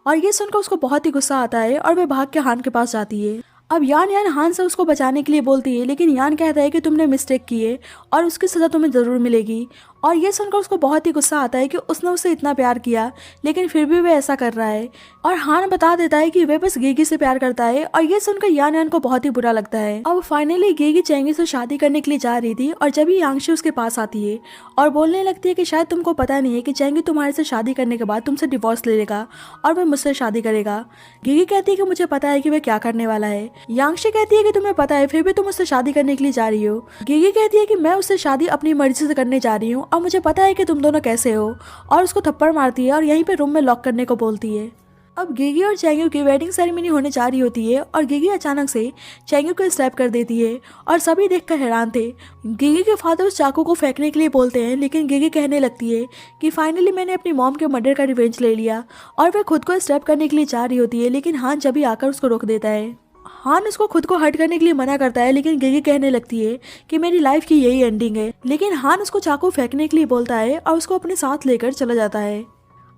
और ये सुनकर उसको बहुत ही गुस्सा आता है और वे भाग के हान के पास जाती है। अब यान यान हान से उसको बचाने के लिए बोलती है, लेकिन यान कहता है कि तुमने मिस्टेक की है और उसकी सजा तुम्हें जरूर मिलेगी। और ये सुनकर उसको बहुत ही गुस्सा आता है कि उसने उससे इतना प्यार किया लेकिन फिर भी वे ऐसा कर रहा है। और हान बता देता है कि वे बस गेगी से प्यार करता है और ये सुनकर यान यान को बहुत ही बुरा लगता है। अब फाइनली गेगी चैंगी से शादी करने के लिए जा रही थी और जब ही यांगशी उसके पास आती है और बोलने लगती है कि शायद तुमको पता नहीं है कि चैंगी तुम्हारे से शादी करने के बाद तुमसे डिवोर्स ले लेगा और वह मुझसे शादी करेगा। गेगी कहती है कि मुझे पता है कि वह क्या करने वाला है। यांगशी कहती है कि तुम्हें पता है फिर भी तुम उससे शादी करने के लिए जा रही हो। गेगी कहती है कि मैं उससे शादी अपनी मर्जी से करने जा रही हूँ और मुझे पता है कि तुम दोनों कैसे हो, और उसको थप्पड़ मारती है और यहीं पे रूम में लॉक करने को बोलती है। अब गेगी और चैंगू की वेडिंग सेरेमनी होने जा रही होती है और गेगी अचानक से चैंगू को स्टैप कर देती है और सभी देखकर हैरान थे। गेगी के फादर उस चाकू को फेंकने के लिए बोलते हैं, लेकिन गेगी कहने लगती है कि फाइनली मैंने अपनी मॉम के मर्डर का रिवेंज ले लिया, और वह खुद को स्टैप करने के लिए जा रही होती है, लेकिन हान जब भी आकर उसको रोक देता है। हान उसको खुद को हर्ट करने के लिए मना करता है, लेकिन गेगी कहने लगती है कि मेरी लाइफ की यही एंडिंग है। लेकिन हान उसको चाकू फेंकने के लिए बोलता है और उसको अपने साथ लेकर चला जाता है।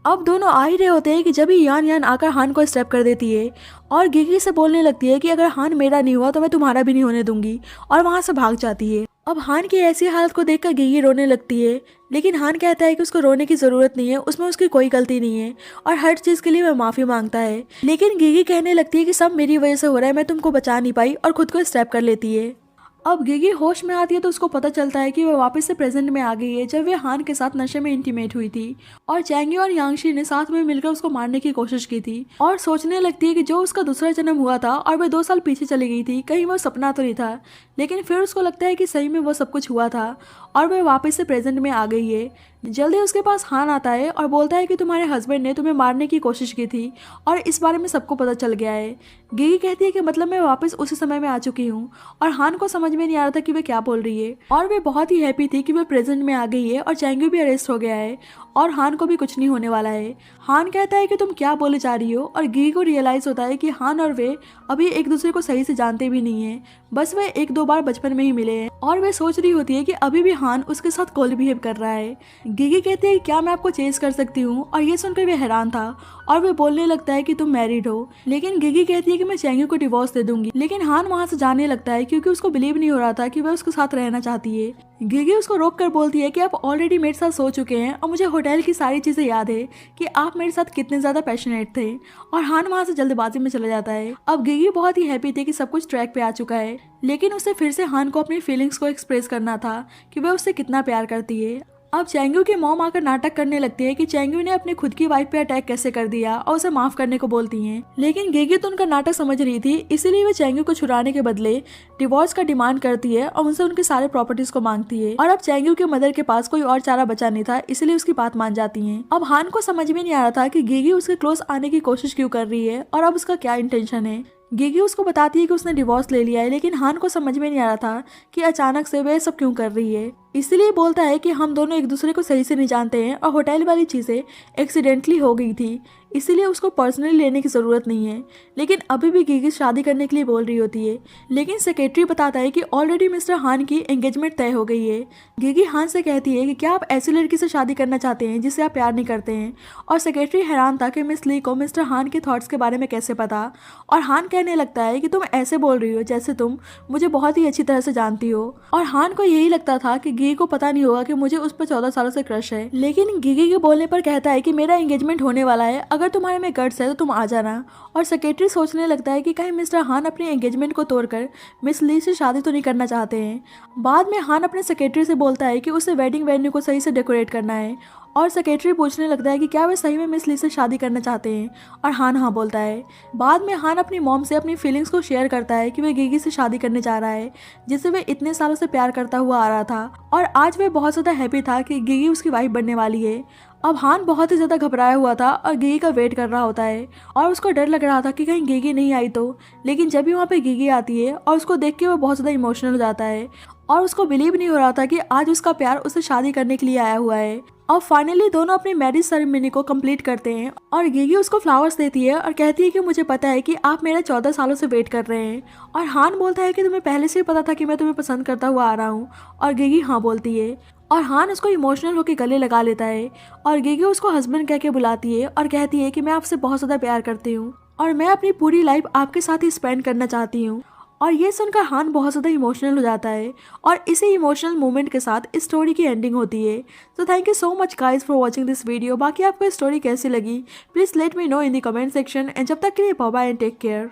अब दोनों आ ही रहे होते हैं कि जब ही यान यान आकर हान को स्टेप कर देती है और गेगी से बोलने लगती है कि अगर हान मेरा नहीं हुआ तो मैं तुम्हारा भी नहीं होने दूंगी, और वहां से भाग जाती है। अब हान की ऐसी हालत को देखकर गेगी रोने लगती है, लेकिन हान कहता है कि उसको रोने की जरूरत नहीं है, उसमें उसकी कोई गलती नहीं है और हर चीज के लिए वह माफी मांगता है। लेकिन गेगी कहने लगती है कि सब मेरी वजह से हो रहा है, मैं तुमको बचा नहीं पाई, और खुद को स्टेप कर लेती है। अब गेगी होश में आती है तो उसको पता चलता है कि वह वापस से प्रेजेंट में आ गई है, जब वह हान के साथ नशे में इंटीमेट हुई थी और चैंगी और यांगशी ने साथ में मिलकर उसको मारने की कोशिश की थी। और सोचने लगती है कि जो उसका दूसरा जन्म हुआ था और वह 2 साल पीछे चली गई थी, कहीं वह सपना तो नहीं था। लेकिन फिर उसको लगता है कि सही में वो सब कुछ हुआ था और वह वापस से प्रेजेंट में आ गई है। जल्दी उसके पास हान आता है और बोलता है कि तुम्हारे हस्बैंड ने तुम्हें मारने की कोशिश की थी और इस बारे में सबको पता चल गया है। गेगी कहती है कि मतलब मैं वापस उसी समय में आ चुकी हूँ, और हान को समझ में नहीं आ रहा था कि वह क्या बोल रही है, और वे बहुत ही हैप्पी थी कि वह प्रेजेंट में आ गई है और चैंगी भी अरेस्ट हो गया है और हान को भी कुछ नहीं होने वाला है। हान कहता है कि तुम क्या बोले जा रही हो, और गेगी को रियलाइज होता है कि हान और वे अभी एक दूसरे को सही से जानते भी नहीं है, बस वे 1-2 बार बचपन में ही मिले हैं। और वे सोच रही होती है कि अभी भी हान उसके साथ कोल बिहेव कर रहा है। गेगी कहती है क्या मैं आपको चेज कर सकती हूँ, और ये सुनकर वे हैरान था और वे बोलने लगता है कि तुम मैरिड हो। लेकिन गेगी कहती है कि मैं चैंगी को डिवोर्स दे दूंगी, लेकिन हान वहाँ से जाने लगता है क्योंकि उसको बिलीव नहीं हो रहा था कि वह उसके साथ रहना चाहती है। गेगी उसको रोक कर बोलती है कि आप ऑलरेडी मेरे साथ सो चुके हैं और मुझे होटल की सारी चीजें याद है कि आप मेरे साथ कितने ज्यादा पैशनेट थे, और हान वहाँ से जल्दबाजी में चला जाता है। अब गेगी बहुत ही हैप्पी थी कि सब कुछ ट्रैक पे आ चुका है, लेकिन उसे फिर से हान को अपनी फीलिंग्स को एक्सप्रेस करना था कि वह उससे कितना प्यार करती है। अब चैंगू की मॉम आकर नाटक करने लगती है कि चैंगू ने अपनी खुद की वाइफ पे अटैक कैसे कर दिया और उसे माफ करने को बोलती हैं। लेकिन गेगी तो उनका नाटक समझ रही थी, इसीलिए वो चैंगू को छुड़ाने के बदले डिवोर्स का डिमांड करती है और उनसे उनके सारे प्रॉपर्टीज को मांगती है। और अब चैंगू के मदर के पास कोई और चारा बचा नहीं था, इसलिए उसकी बात मान जाती है। अब हान को समझ में नहीं आ रहा था कि गेगी उसके क्लोज आने की कोशिश क्यों कर रही है और अब उसका क्या इंटेंशन है। गेगी उसको बताती है कि उसने डिवोर्स ले लिया है, लेकिन हान को समझ में नहीं आ रहा था कि अचानक से वह सब क्यों कर रही है। इसलिए बोलता है कि हम दोनों एक दूसरे को सही से नहीं जानते हैं और होटल वाली चीजें एक्सीडेंटली हो गई थी, इसीलिए उसको पर्सनली लेने की जरूरत नहीं है। लेकिन अभी भी गेगी शादी करने के लिए बोल रही होती है, लेकिन सेक्रेटरी बताता है कि ऑलरेडी मिस्टर हान की एंगेजमेंट तय हो गई है। गेगी हान से कहती है कि क्या आप ऐसी लड़की से शादी करना चाहते हैं जिससे आप प्यार नहीं करते हैं, और सेक्रेटरी हैरान था कि मिस ली को मिस्टर हान के थॉट्स के बारे में कैसे पता। और हान कहने लगता है कि तुम ऐसे बोल रही हो जैसे तुम मुझे बहुत ही अच्छी तरह से जानती हो। और हान को यही लगता था कि गिगी को पता नहीं होगा कि मुझे उस पर 14 सालों से क्रश है। लेकिन गिगी के बोलने पर कहता है कि मेरा एंगेजमेंट होने वाला है, अगर तुम्हारे में गट्स है तो तुम आ जाना। और सेक्रेटरी सोचने लगता है कि कहीं मिस्टर हान अपने एंगेजमेंट को तोड़कर मिस ली से शादी तो नहीं करना चाहते हैं। बाद में हान अपने सेक्रेटरी से बोलता है कि उसे वेडिंग वेन्यू को सही से डेकोरेट करना है और सेक्रेटरी पूछने लगता है कि क्या वे सही में मिस ली से शादी करना चाहते हैं और हान हाँ बोलता है। बाद में हान अपनी मॉम से अपनी फीलिंग्स को शेयर करता है कि वे गिगी से शादी करने जा रहा है, जिसे वे इतने सालों से प्यार करता हुआ आ रहा था और आज वे बहुत ज़्यादा हैप्पी था कि गिगी उसकी वाइफ बनने वाली है। अब हान बहुत ही ज़्यादा घबराया हुआ था और गिगी का वेट कर रहा होता है और उसको डर लग रहा था कि कहीं गिगी नहीं आई तो। लेकिन जब भी वहाँ पे गिगी आती है और उसको देख के वो बहुत ज़्यादा इमोशनल हो जाता है और उसको बिलीव नहीं हो रहा था कि आज उसका प्यार उससे शादी करने के लिए आया हुआ है। और फाइनली दोनों अपनी मैरिज सेरेमनी को कंप्लीट करते हैं और गिगी उसको फ्लावर्स देती है और कहती है कि मुझे पता है कि आप मेरा 14 सालों से वेट कर रहे हैं। और हान बोलता है कि तुम्हें पहले से ही पता था कि मैं तुम्हें पसंद करता हुआ आ रहा हूँ। और गिगी हाँ बोलती है और हान उसको इमोशनल होकर गले लगा लेता है और गिगी उसको हस्बैंड कह के बुलाती है और कहती है कि मैं आपसे बहुत ज़्यादा प्यार करती हूँ और मैं अपनी पूरी लाइफ आपके साथ ही स्पेंड करना चाहती हूँ। और ये सुनकर हान बहुत ज़्यादा इमोशनल हो जाता है और इसी इमोशनल मोमेंट के साथ इस स्टोरी की एंडिंग होती है। तो thank you so much guys for watching this video. बाकी आपको स्टोरी कैसी लगी please let me know in the comment section and जब तक के लिए bye bye and take care.